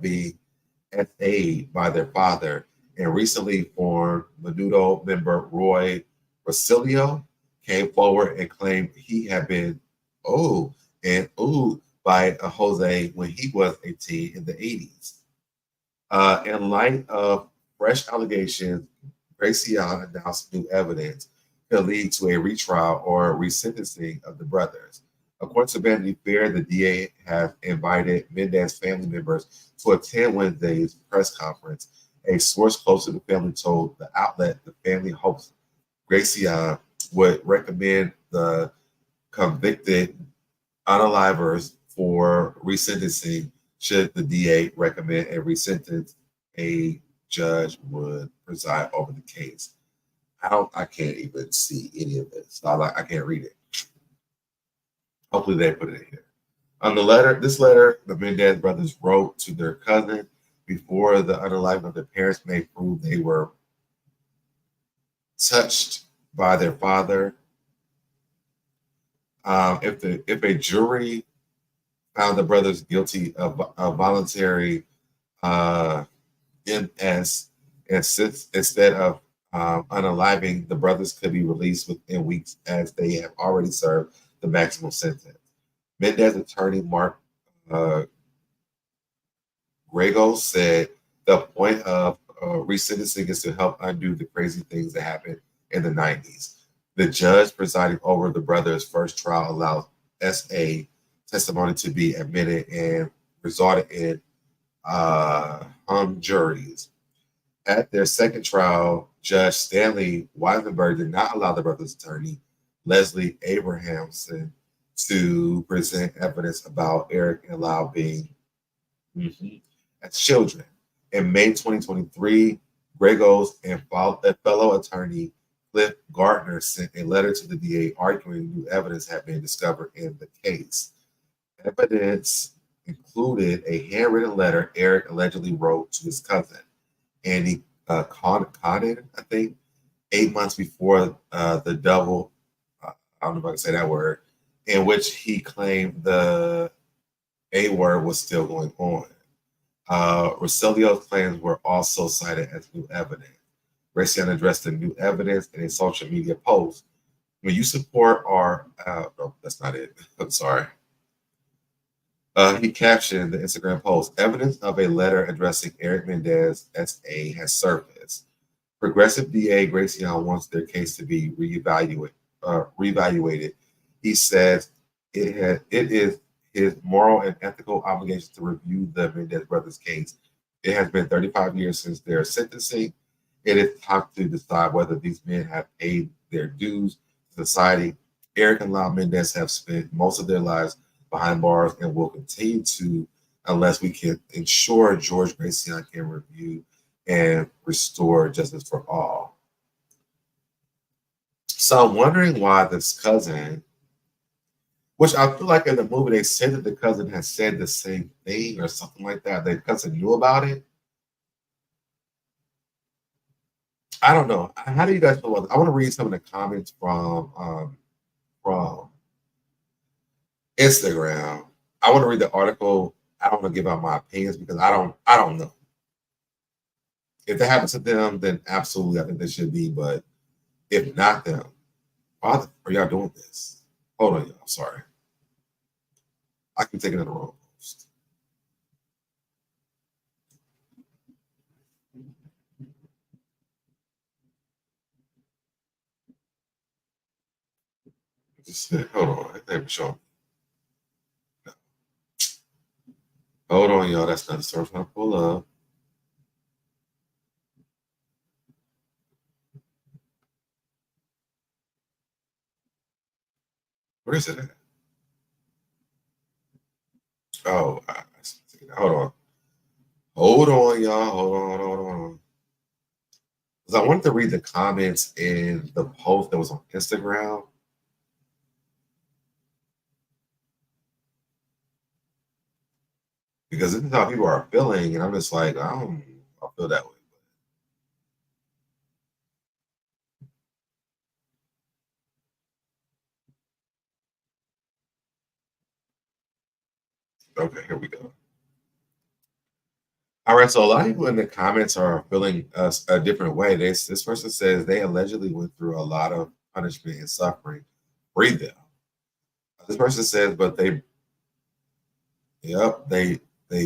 being FA'd by their father, and recently formed Menudo member Roy Rosilio came forward and claimed he had been oohed by Jose when he was a teen in the 80s. In light of fresh allegations, Gracian announced new evidence could lead to a retrial or resentencing of the brothers. According to Vanity Fair, the DA has invited Menendez family members to attend Wednesday's press conference. A source close to the family told the outlet the family hopes Gracian would recommend the convicted unalivers for resentencing. Should the DA recommend a resentence, a judge would preside over the case. I can't even see any of this. I can't read it. Hopefully they put it in here. On this letter, the Menendez brothers wrote to their cousin before the unaliving of their parents may prove they were touched by their father. If a jury found the brothers guilty of voluntary MS, instead of unaliving, the brothers could be released within weeks as they have already served the maximum sentence. Menendez attorney Mark Grego said the point of resentencing is to help undo the crazy things that happened in the 90s. The judge presiding over the brothers' first trial allowed SA testimony to be admitted and resulted in hung juries. At their second trial, Judge Stanley Weisenberg did not allow the brothers' attorney, Leslie Abrahamson, to present evidence about Erik and Lyle being as children. In May 2023, Gregos and fellow attorney Cliff Gardner sent a letter to the DA arguing new evidence had been discovered in the case. Evidence included a handwritten letter Erik allegedly wrote to his cousin, Andy Condon, I think, 8 months before the double, I don't know if I can say that word, in which he claimed the A word was still going on. Rosilio's claims were also cited as new evidence. Gracian addressed the new evidence in a social media post. When you support our, no, that's not it. I'm sorry. He captioned the Instagram post, evidence of a letter addressing Erik Menendez SA has surfaced. Progressive DA Gracian wants their case to be reevaluated. He says it is his moral and ethical obligation to review the Menendez brothers' case. It has been 35 years since their sentencing. It is time to decide whether these men have paid their dues to society Erik and Lyle Menendez have spent most of their lives behind bars and will continue to unless we can ensure George Gracian can review and restore justice for all. So I'm wondering why this cousin, which I feel like in the movie they said that the cousin has said the same thing or something like that. The cousin knew about it. I don't know. How do you guys feel about it? I want to read some of the comments from Instagram. I want to read the article. I don't want to give out my opinions because I don't know. If that happens to them, then absolutely I think they should be. But if not them, why are y'all doing this? Hold on, y'all. I'm sorry. I keep taking it the wrong post. Just hold on. Let me show. Hold on, y'all. That's not the story I'm trying to pull up. Where is it at? Oh, hold on. Hold on, y'all. Hold on. Because I wanted to read the comments in the post that was on Instagram. Because this is how people are feeling, and I'm just like, I feel that way. Okay, here we go. All right, so a lot of people in the comments are feeling a different way. This person says they allegedly went through a lot of punishment and suffering. Read them. This person says, but they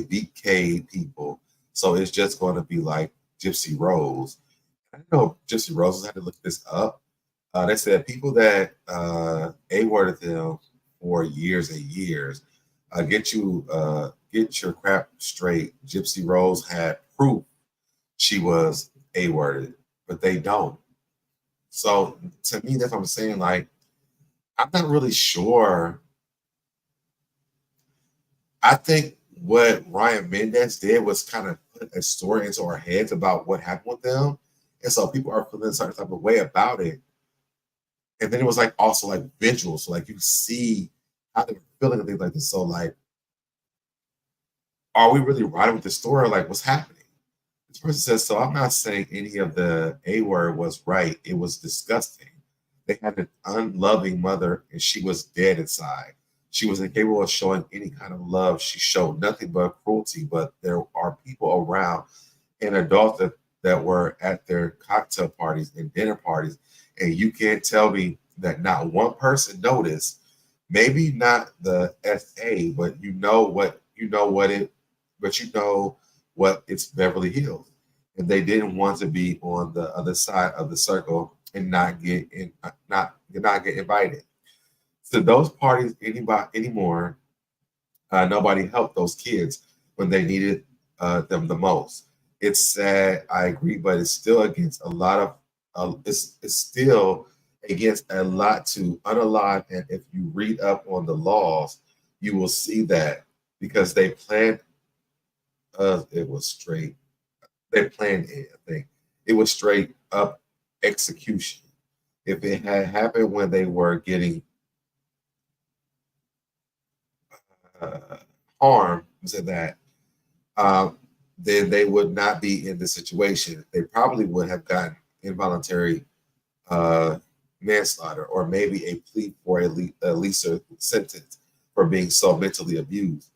beat K people, so it's just going to be like Gypsy Rose. I know Gypsy Rose. I had to look this up. They said people that A-worded them for years and years. Get your crap straight. Gypsy Rose had proof she was A-worded, but they don't. So to me, that's what I'm saying. Like, I'm not really sure. I think what Ryan Mendes did was kind of put a story into our heads about what happened with them. And so people are feeling a certain type of way about it. And then it was like also like visuals. So like you see how they were feeling and things like this. So like, are we really riding with the story? Like, what's happening? This person says, so I'm not saying any of the A word was right. It was disgusting. They had an unloving mother and she was dead inside. She was incapable of showing any kind of love. She showed nothing but cruelty. But there are people around and adults that were at their cocktail parties and dinner parties. And you can't tell me that not one person noticed, maybe not the SA, but you know what it's Beverly Hills. And they didn't want to be on the other side of the circle and not get invited to those parties anymore. Nobody helped those kids when they needed them the most. It's sad, I agree, but it's still against a lot of it's still against a lot to unalive. And if you read up on the laws, you will see that because they planned it was straight. They planned it, I think. It was straight up execution. If it had happened when they were getting harmed, said that, then they would not be in this situation. They probably would have gotten involuntary manslaughter or maybe a plea for a lesser sentence for being so mentally abused.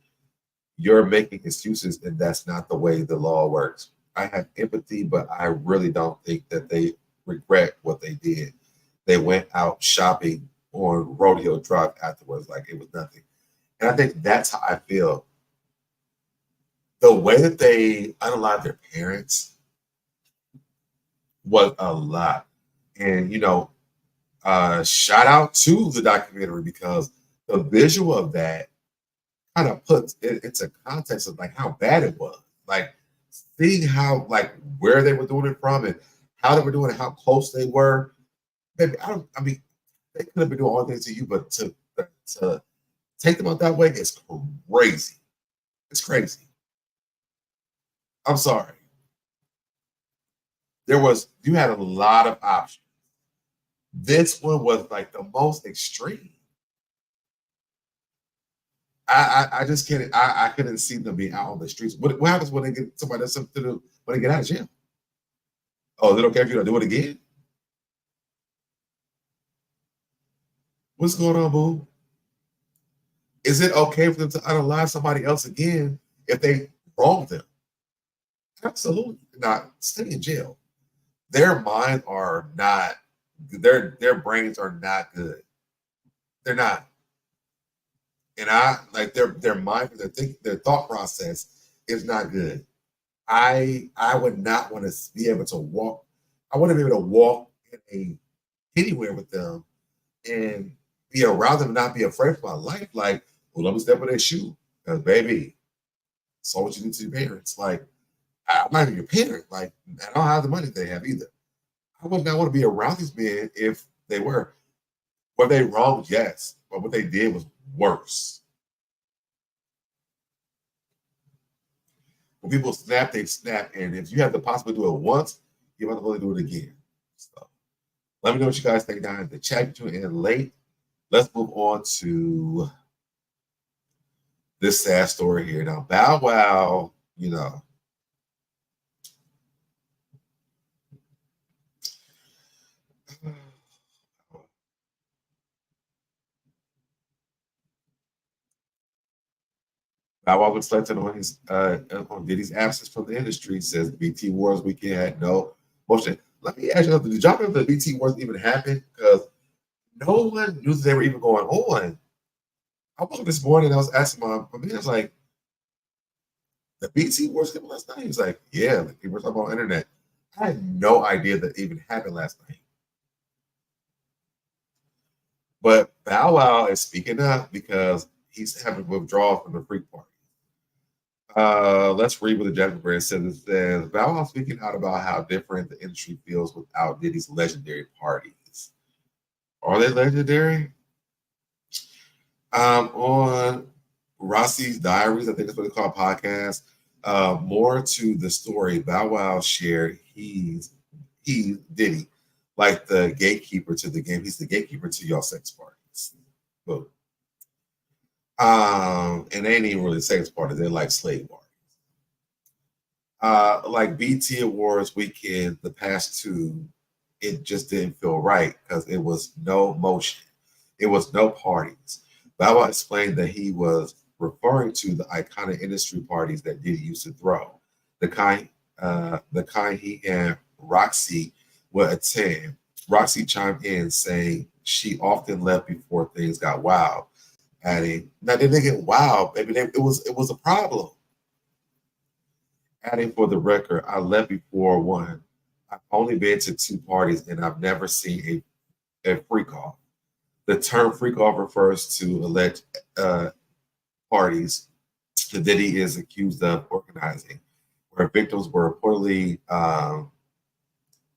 You're making excuses, and that's not the way the law works. I have empathy, but I really don't think that they regret what they did. They went out shopping on Rodeo Drive afterwards like it was nothing. And I think that's how I feel. The way that they unalived their parents was a lot. And, shout out to the documentary because the visual of that kind of puts it into context of like how bad it was. Like seeing how like where they were doing it from and how they were doing it, how close they were. Baby, They could have been doing all things to you, but to take them out that way is crazy. It's crazy. I'm sorry. You had a lot of options. This one was like the most extreme. I just can't. I couldn't see them being out on the streets. What happens when they get somebody does something to do when they get out of jail? Oh, they don't care if you don't do it again. What's going on, boo? Is it okay for them to unalive somebody else again if they wronged them? Absolutely not. Stay in jail. Their minds are not. Their brains are not good. They're not. And I like their mind, their thought process is not good. I would not want to be able to walk. I want to be able to walk anywhere with them and be around them and not be afraid for my life. Like, well, let me step in their shoe. Because baby, saw what you did to your parents. Like, I'm not even your parent. Like, I don't have the money they have either. I would not want to be around these men if they were. Were they wrong? Yes. But what they did was worse. When people snap, they snap. And if you have the possibility to do it once, you have to really do it again. So let me know what you guys think down in the chat. Tune in late. Let's move on to this sad story here. Now, Bow Wow, Bow Wow was reflecting on Diddy's absence from the industry. Says BT Wars weekend had no motion. Let me ask you, did y'all know the BT Wars even happened? Because no one knew they were even going on. I woke up this morning, I was asking my man, I was like, the BT Wars came last night? He was like, yeah, the people were talking about the internet. I had no idea that even happened last night. But Bow Wow is speaking up because he's having withdrawal from the freak party. Let's read what the Jaguar Wright says. It says, Bow Wow speaking out about how different the industry feels without Diddy's legendary parties. Are they legendary? On Rossi's Diaries, I think that's what they call a podcast. More to the story, Bow Wow shared he's Diddy, like the gatekeeper to the game. He's the gatekeeper to y'all sex parties. Boom. And they ain't even really sex parties, they're like slave parties. Like BT Awards weekend, the past two, it just didn't feel right because it was no motion. It was no parties. Bow Wow explained that he was referring to the iconic industry parties that Diddy used to throw, the kind he and Roxy would attend. Roxy chimed in saying she often left before things got wild, adding, "Now they didn't get wild, baby. It was a problem." Adding, for the record, I left before one. I've only been to two parties and I've never seen a freak off. The term freak off refers to alleged parties that Diddy is accused of organizing, where victims were reportedly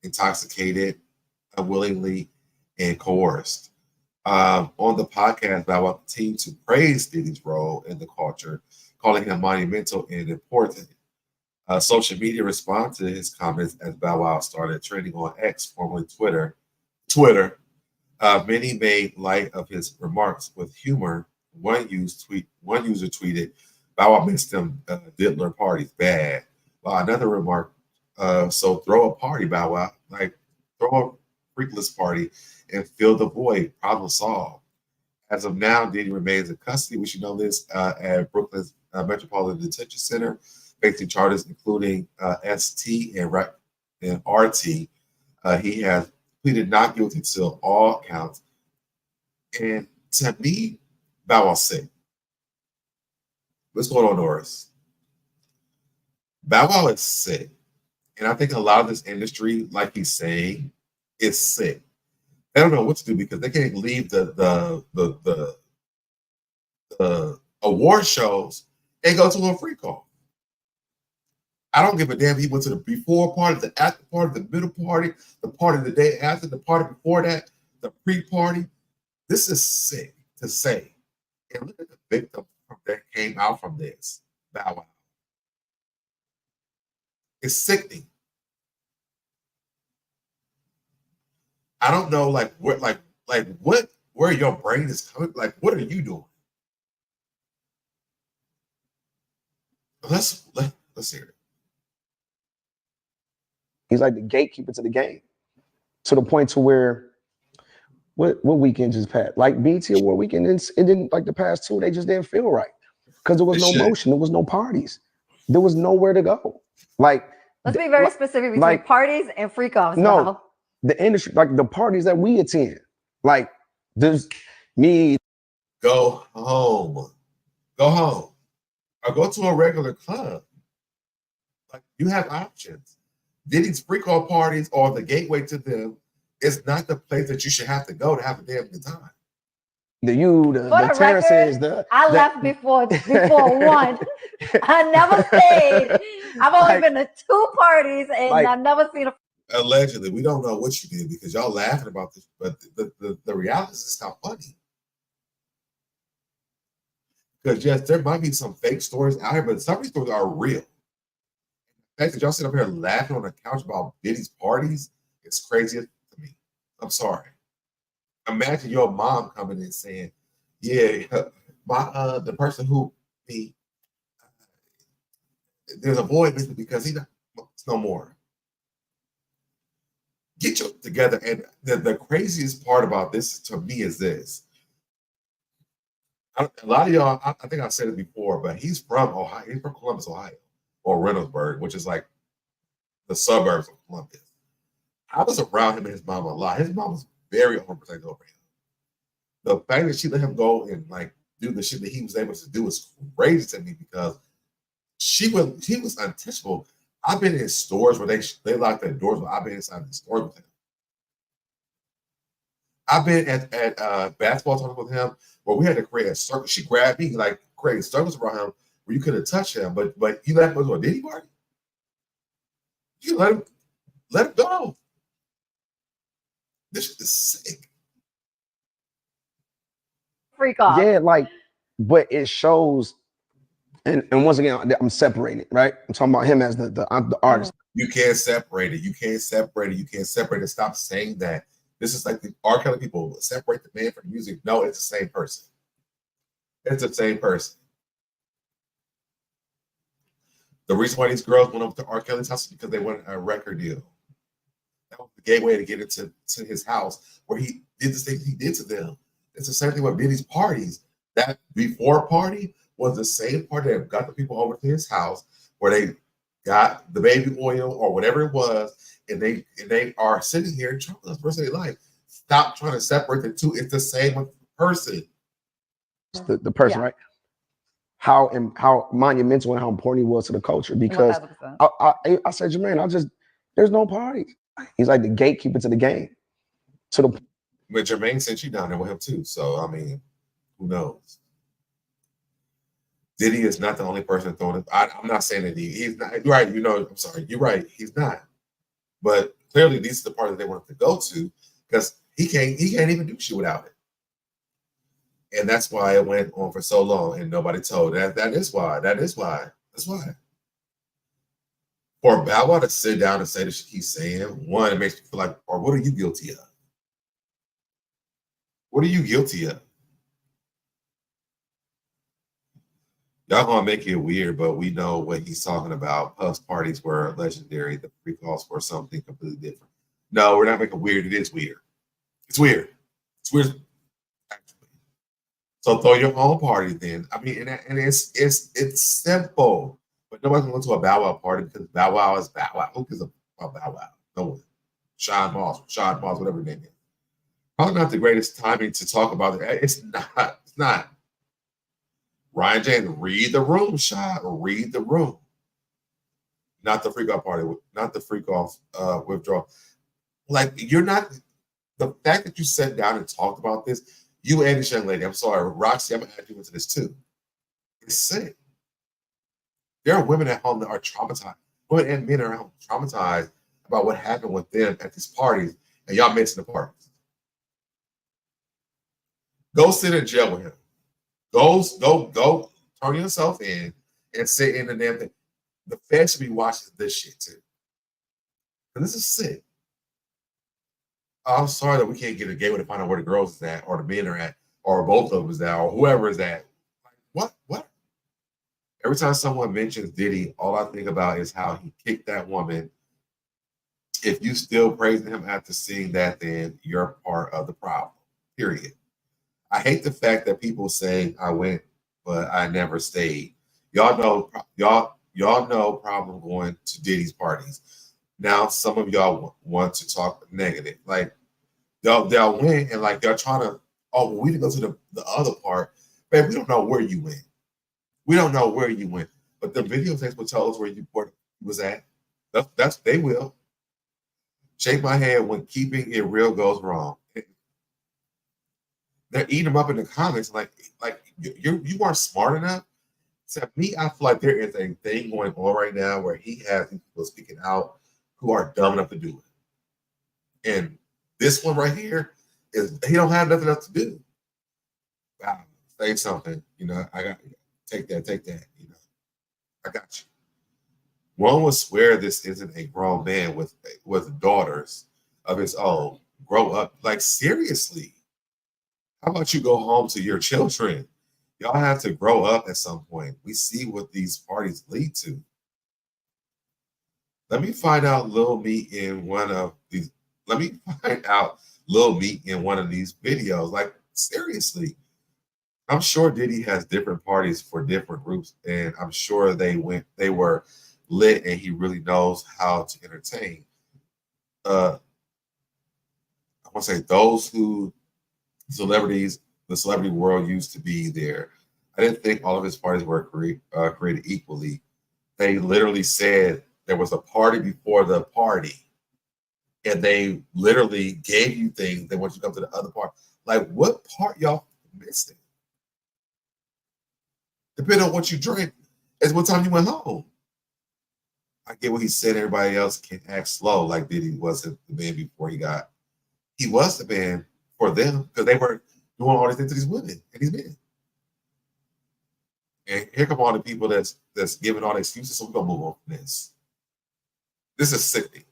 intoxicated, unwillingly, and coerced. On the podcast, Bow Wow continued to praise Diddy's role in the culture, calling him monumental and important. Social media responded to his comments as Bow Wow started trending on X, formerly Twitter. Many made light of his remarks with humor. One user tweeted, Bow Wow makes them diddler parties bad. While another remarked, so throw a party, Bow Wow. Like, throw a freakless party and fill the void. Problem solved. As of now, Diddy remains in custody. We should know this at Brooklyn's Metropolitan Detention Center, facing charges including ST and RT. He has pleaded not guilty to all counts. And to me, Bow Wow sick. What's going on, Norris? Bow Wow is sick. And I think a lot of this industry, like he's saying, is sick. They don't know what to do because they can't leave the award shows and go to a free call. I don't give a damn if he went to the before party, the after party, the middle party, the party the day after, the party before that, the pre-party. This is sick to say. And look at the victim that came out from this. Bow Wow. It's sickening. I don't know, where your brain is coming. Like, what are you doing? Let's hear it. He's like the gatekeeper to the game, to the point to where what weekend just passed? Like BT Award weekend, it didn't like the past two. They just didn't feel right because there was no motion, there was no parties, there was nowhere to go. Like, let's be very specific between like, parties and freak offs. No, the industry, like the parties that we attend, like there's me. Go home, or go to a regular club. Like, you have options. Diddy's freak off parties or the gateway to them is not the place that you should have to go to have a damn good time. The Terraces, I left before one. I never stayed. I've only been to 2 parties and I've never seen a. Allegedly, we don't know what you did because y'all laughing about this, but the reality is it's not funny. Because yes, there might be some fake stories out here, but some of these stories are real. The fact that y'all sit up here laughing on the couch about Diddy's parties is crazy to me. I'm sorry. Imagine your mom coming in saying, "Yeah, the person who there's a boy missing because it's no more." Get you together. And the craziest part about this to me is this. A lot of y'all, I think I've said it before, but he's from Ohio. He's from Columbus, Ohio, or Reynoldsburg, which is like the suburbs of Columbus. I was around him and his mom a lot. His mom was very overprotective over him. The fact that she let him go and like do the shit that he was able to do is crazy to me because he was untouchable. I've been in stores where they lock their doors, but I've been inside the stores with him. I've been at basketball tournament with him where we had to create a circle. She grabbed me, like created circles around him where you couldn't touch him, but you let him go to a Diddy party? You let him go. This is sick. Freak off. Yeah, like, but it shows, and once again, I'm separating it, right? I'm talking about him as the artist. You can't separate it. You can't separate it. You can't separate it. Stop saying that. This is like the R. Kelly people separate the man from the music. No, it's the same person. It's the same person. The reason why these girls went up to R. Kelly's house is because they wanted a record deal. That was the gateway to get into his house where he did the things he did to them. It's the same thing with Diddy's parties. That before party was the same party that got the people over to his house where they got the baby oil or whatever it was, and they are sitting here trying to the rest of their life. Stop trying to separate the two. It's the same person. The person, right? How monumental and how important he was to the culture. Because I said, Jermaine, there's no parties. He's like the gatekeeper to the game. But Jermaine sent you down there with him too. So I mean, who knows? Diddy is not the only person throwing it. I'm not saying that he's not. You're right. I'm sorry. You're right. He's not. But clearly, these are the parties they wanted to go to because he can't even do shit without it. And that's why it went on for so long and nobody told. That is why. That's why. For Bow Wow to sit down and say the shit he's saying, one, it makes me feel like, or what are you guilty of? What are you guilty of? Y'all gonna make it weird, but we know what he's talking about. Puff's parties were legendary. The pre-calls were something completely different. No, we're not making it weird. It is weird. It's weird. It's weird. Actually. So throw your own party then. I mean, and it's simple. But nobody's going to a Bow Wow party because Bow Wow is Bow Wow. Who cares about Bow Wow? No one. Sean Moss, whatever his name is. Probably not the greatest timing to talk about it. It's not. Ryan James, read the room, Sean. Read the room. Not the freak off party. Not the freak off withdrawal. Like, you're not. The fact that you sat down and talked about this, you and this young lady, I'm sorry, Roxy, I'm going to add you into this too. It's sick. There are women at home that are traumatized. Women and men are traumatized about what happened with them at these parties, and y'all mention the parties. Go sit in jail with him. Go turn yourself in and sit in the damn thing. The feds should be watching this shit too. And this is sick. I'm sorry that we can't get a gateway to find out where the girls is at, or the men are at, or both of them is at, or whoever is at. Like, what? Every time someone mentions Diddy, all I think about is how he kicked that woman. If you still praising him after seeing that, then you're part of the problem. Period. I hate the fact that people say I went, but I never stayed. Y'all know problem going to Diddy's parties. Now some of y'all want to talk negative. Like they'll win and like they're trying to, oh, well, we didn't go to the other part. Babe, we don't know where you went. We don't know where you went. But the videotapes will tell us where you was at. That's they will. Shake my head when keeping it real goes wrong. They're eating them up in the comments like you weren't smart enough. To me, I feel like there is a thing going on right now where he has people speaking out who are dumb enough to do it. And this one right here is he don't have nothing else to do. Wow, say something. You know, I got take that. You know, I got you. One would swear this isn't a grown man with daughters of his own. Grow up. Like, seriously. How about you go home to your children? Y'all have to grow up at some point. We see what these parties lead to. Let me find out Lil Meat in one of these. Let me find out Lil Meat in one of these videos. Like, seriously. I'm sure Diddy has different parties for different groups, and I'm sure they were lit, and he really knows how to entertain. I want to say those who celebrities, the celebrity world used to be there. I didn't think all of his parties were created equally. They literally said there was a party before the party, and they literally gave you things. They want you to come to the other part. Like, what part y'all missing? Depending on what you drink, is what time you went home. I get what he said. Everybody else can act slow, like Diddy wasn't the man before he was the man for them because they were doing all these things to these women and these men. And here come all the people that's giving all the excuses. So we're gonna move on from this. This is sickening.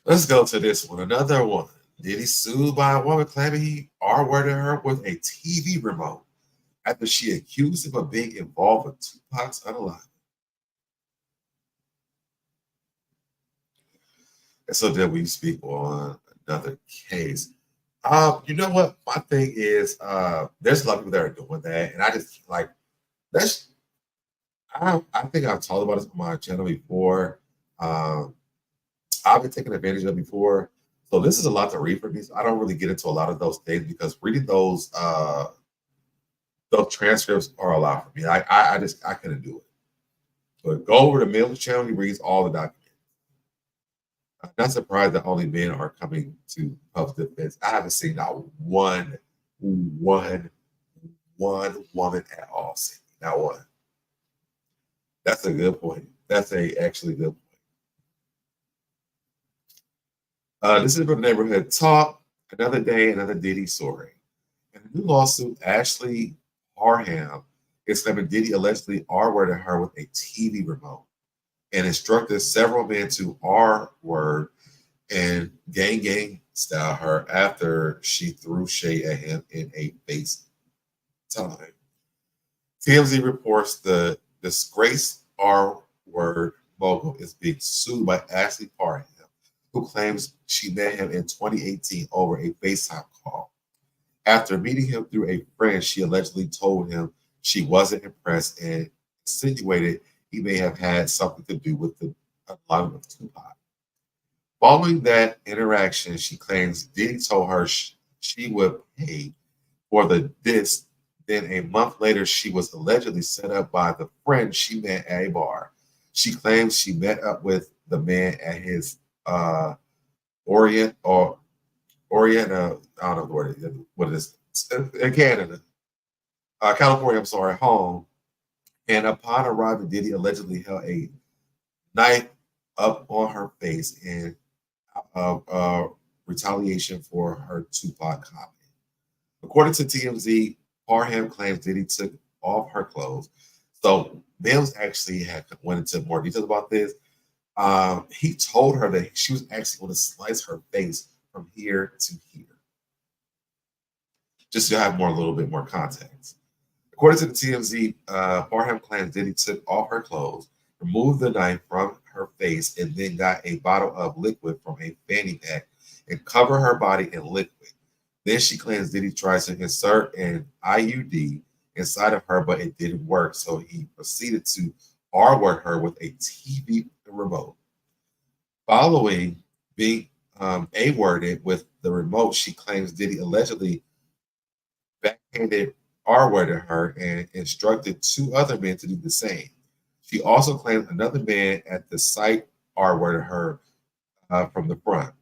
Let's go to this one. Another one. Diddy sued by a woman claiming he R-worded her with a TV remote after she accused him of being involved with Tupac's unalive. And so then we speak on another case. You know what? My thing is, there's a lot of people that are doing that, and I just like that's. I think I've talked about this on my channel before. I've been taking advantage of it before. So this is a lot to read for me. So I don't really get into a lot of those things because reading those transcripts are a lot for me. I couldn't do it. But go over to Miller's channel. He reads all the documents. I'm not surprised that only men are coming to public defense. I haven't seen not one woman at all. Not one. That's a good point. That's actually good point. This is from the neighborhood talk. Another day, another Diddy story. In a new lawsuit, Ashley Parham is claiming Diddy allegedly R-worded her with a TV remote and instructed several men to R-word and gang style her after she threw shade at him in a FaceTime. TMZ reports the disgraced R-word mogul is being sued by Ashley Parham, who claims she met him in 2018 over a FaceTime call. After meeting him through a friend, she allegedly told him she wasn't impressed and insinuated he may have had something to do with the unaliving of Tupac. Following that interaction, she claims Diddy told her she would pay for the disc. Then a month later, she was allegedly set up by the friend she met at a bar. She claims she met up with the man at his Orient, I don't know what it is, in Canada, California, I'm sorry, home. And upon arriving, Diddy allegedly held a knife up on her face and retaliation for her Tupac comment. According to TMZ, Parham claims Diddy took off her clothes. So Mills actually had went into more details about this. He told her that she was actually going to slice her face from here to here, just to have a little bit more context. According to the TMZ, Parham claims Diddy took off her clothes, removed the knife from her face, and then got a bottle of liquid from a fanny pack and covered her body in liquid. Then she claims Diddy tried to insert an IUD inside of her, but it didn't work. So he proceeded to R-word her with a TV remote. Following being A-worded with the remote, she claims Diddy allegedly backhanded R-worded her and instructed 2 other men to do the same. She also claims another man at the site R-worded her from the front.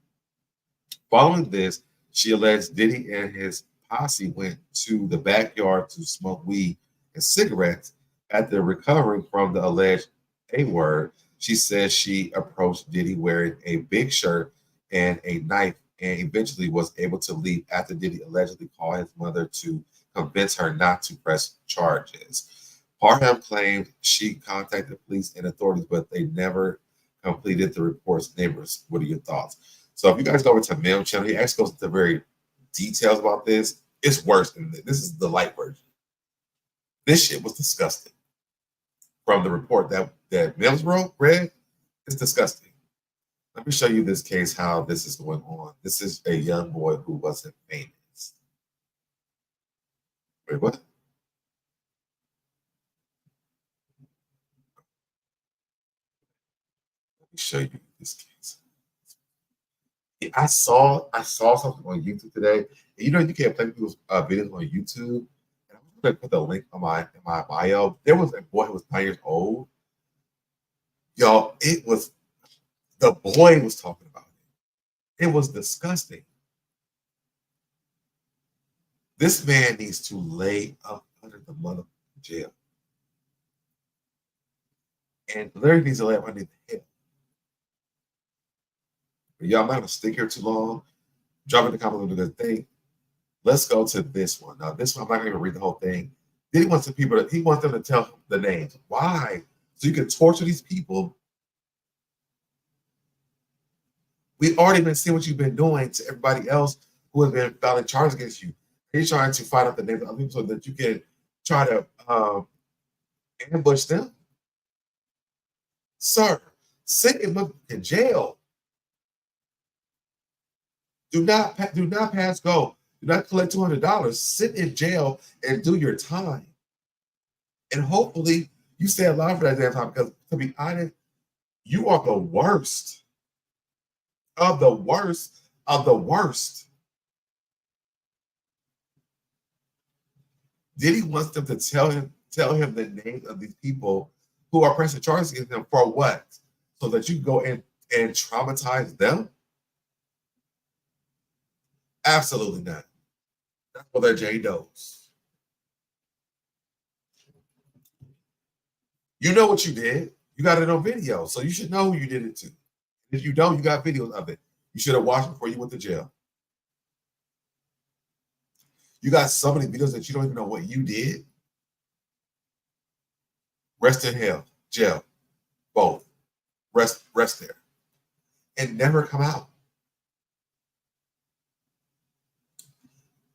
Following this, she alleged Diddy and his posse went to the backyard to smoke weed and cigarettes. After recovering from the alleged A-word, she says she approached Diddy wearing a big shirt and a knife and eventually was able to leave after Diddy allegedly called his mother to convince her not to press charges. Parham claimed she contacted police and authorities, but they never completed the report's. Neighbors, what are your thoughts? So if you guys go over to Mills channel, he actually goes into very details about this. It's worse than this. This is the light version. This shit was disgusting. From the report that Mills read, it's disgusting. Let me show you this case, how this is going on. This is a young boy who wasn't famous. Wait, what? Let me show you this case. I saw something on YouTube today. And you know, you can't play people's videos on YouTube. And I'm going to put the link on my bio. There was a boy who was 9 years old. Y'all, the boy was talking about it. It was disgusting. This man needs to lay up under the mother jail. And Larry needs to lay up under the hip. But y'all, I'm not going to stick here too long. Drop in the comments with a good thing. Let's go to this one. Now, this one, I'm not going to read the whole thing. Then he wants them to tell the names. Why? So you can torture these people. We've already been seeing what you've been doing to everybody else who has been filing charges against you. He's trying to find out the names of other people so that you can try to ambush them. Sir, send him in jail. Do not pass go. Do not collect $200. Sit in jail and do your time. And hopefully you stay alive for that damn time, because to be honest, you are the worst of the worst of the worst. Diddy wants them to tell him the names of these people who are pressing charges against him for what? So that you go and traumatize them? Absolutely not. That's what that Jane knows. You know what you did. You got it on video, so you should know who you did it to. If you don't, you got videos of it. You should have watched before you went to jail. You got so many videos that you don't even know what you did. Rest in hell, jail, both. Rest there. And never come out.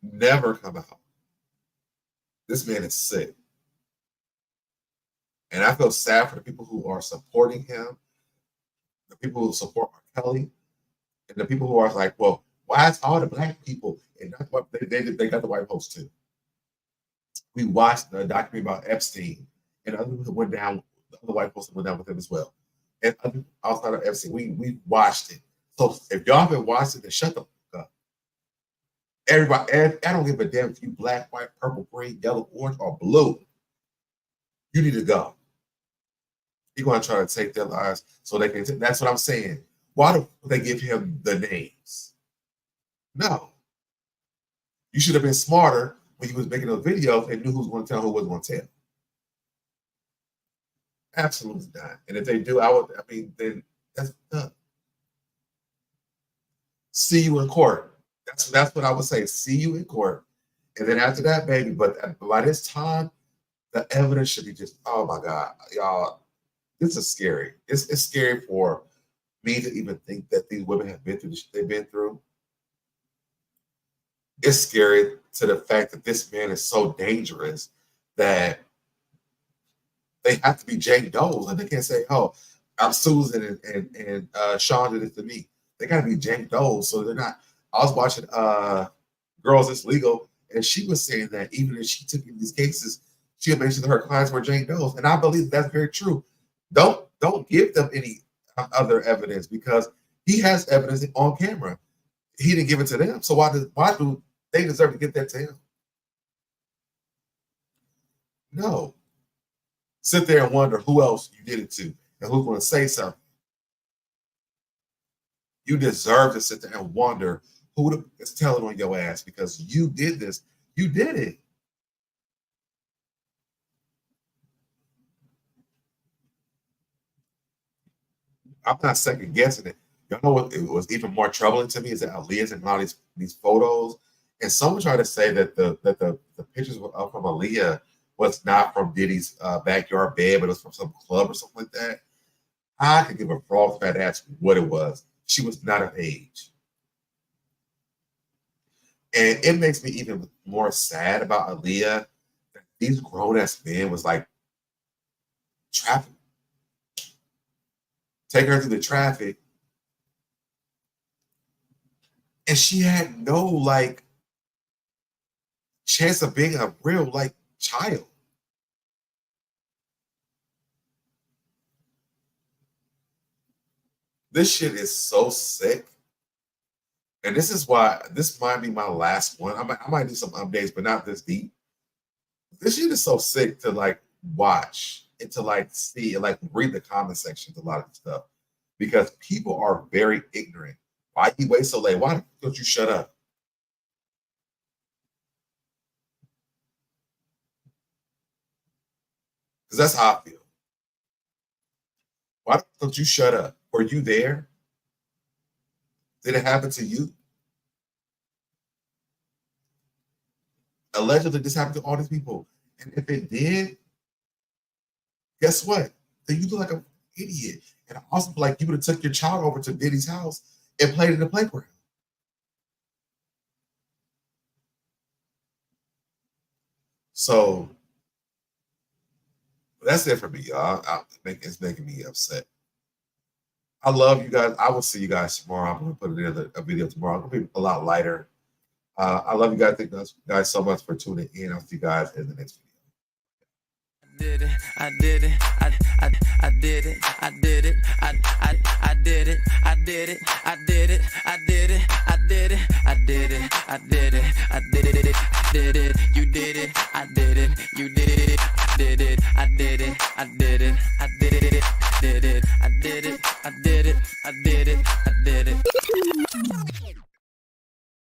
Never come out. This man is sick. And I feel sad for the people who are supporting him, the people who support R. Kelly, and the people who are like, well, why is all the black people, and that's what they got the white folks too. We watched the documentary about Epstein, and other people went down, the other white folks went down with him as well. And other, outside of Epstein, we watched it. So if y'all haven't watched it, then shut the fuck up. Everybody, I don't give a damn if you black, white, purple, green, yellow, orange, or blue. You need to go. You're going to try to take their lives so they can. That's what I'm saying. Why do they give him the names? No. You should have been smarter when he was making those videos and knew who was going to tell, who wasn't going to tell. Absolutely not. And if they do, then that's done. See you in court. That's what I would say. See you in court. And then after that, baby, but by this time, the evidence should be just, oh my God, y'all, this is scary. It's scary for me to even think that these women have been through the shit they've been through. It's scary to the fact that this man is so dangerous that they have to be Jane Doe's, and they can't say, oh, I'm Susan and Sean did it to me. They got to be Jane Doe's, so they're not. I was watching Girls It's Legal, and she was saying that even if she took in these cases, she would make sure that her clients were Jane Doe's, and I believe that's very true. Don't give them any other evidence, because he has evidence on camera. He didn't give it to them, so why do they deserve to get that to him? No. Sit there and wonder who else you did it to and who's going to say something. You deserve to sit there and wonder who is telling on your ass, because you did this. You did it. I'm not second guessing it. Y'all know what it was even more troubling to me is that Aaliyah's in all these photos, and someone tried to say that the pictures from Aaliyah was not from Diddy's backyard bed, but it was from some club or something like that. I could give a frog's fat ass what it was. She was not of age. And it makes me even more sad about Aaliyah that these grown-ass men was like traffic. Take her through the traffic. And she had no like chance of being a real like child. This shit is so sick. And this is why this might be my last one. I might do some updates, but not this deep. This shit is so sick to like watch and to like see and like read the comment sections, a lot of stuff, because people are very ignorant. Why you wait so late? Why don't you shut up? Because that's how I feel. Why don't you shut up? Were you there? Did it happen to you? Allegedly, this happened to all these people. And if it did, guess what? Then you look like an idiot. And I also feel like you would have took your child over to Diddy's house and played in the playground. So that's it for me, y'all. It's making me upset. I love you guys. I will see you guys tomorrow. I'm going to put a video tomorrow. It's going to be a lot lighter. I love you guys. Thank you guys so much for tuning in. I'll see you guys in the next video. I did it. I did it. I did it. I did it. I did it. I did it. I did it. I did it. I did it. I did it. I did it. Did it. You did it. I did it. You did it. Did it. I did it. I did it. I did it. Did it. I did it. I did it. I did it.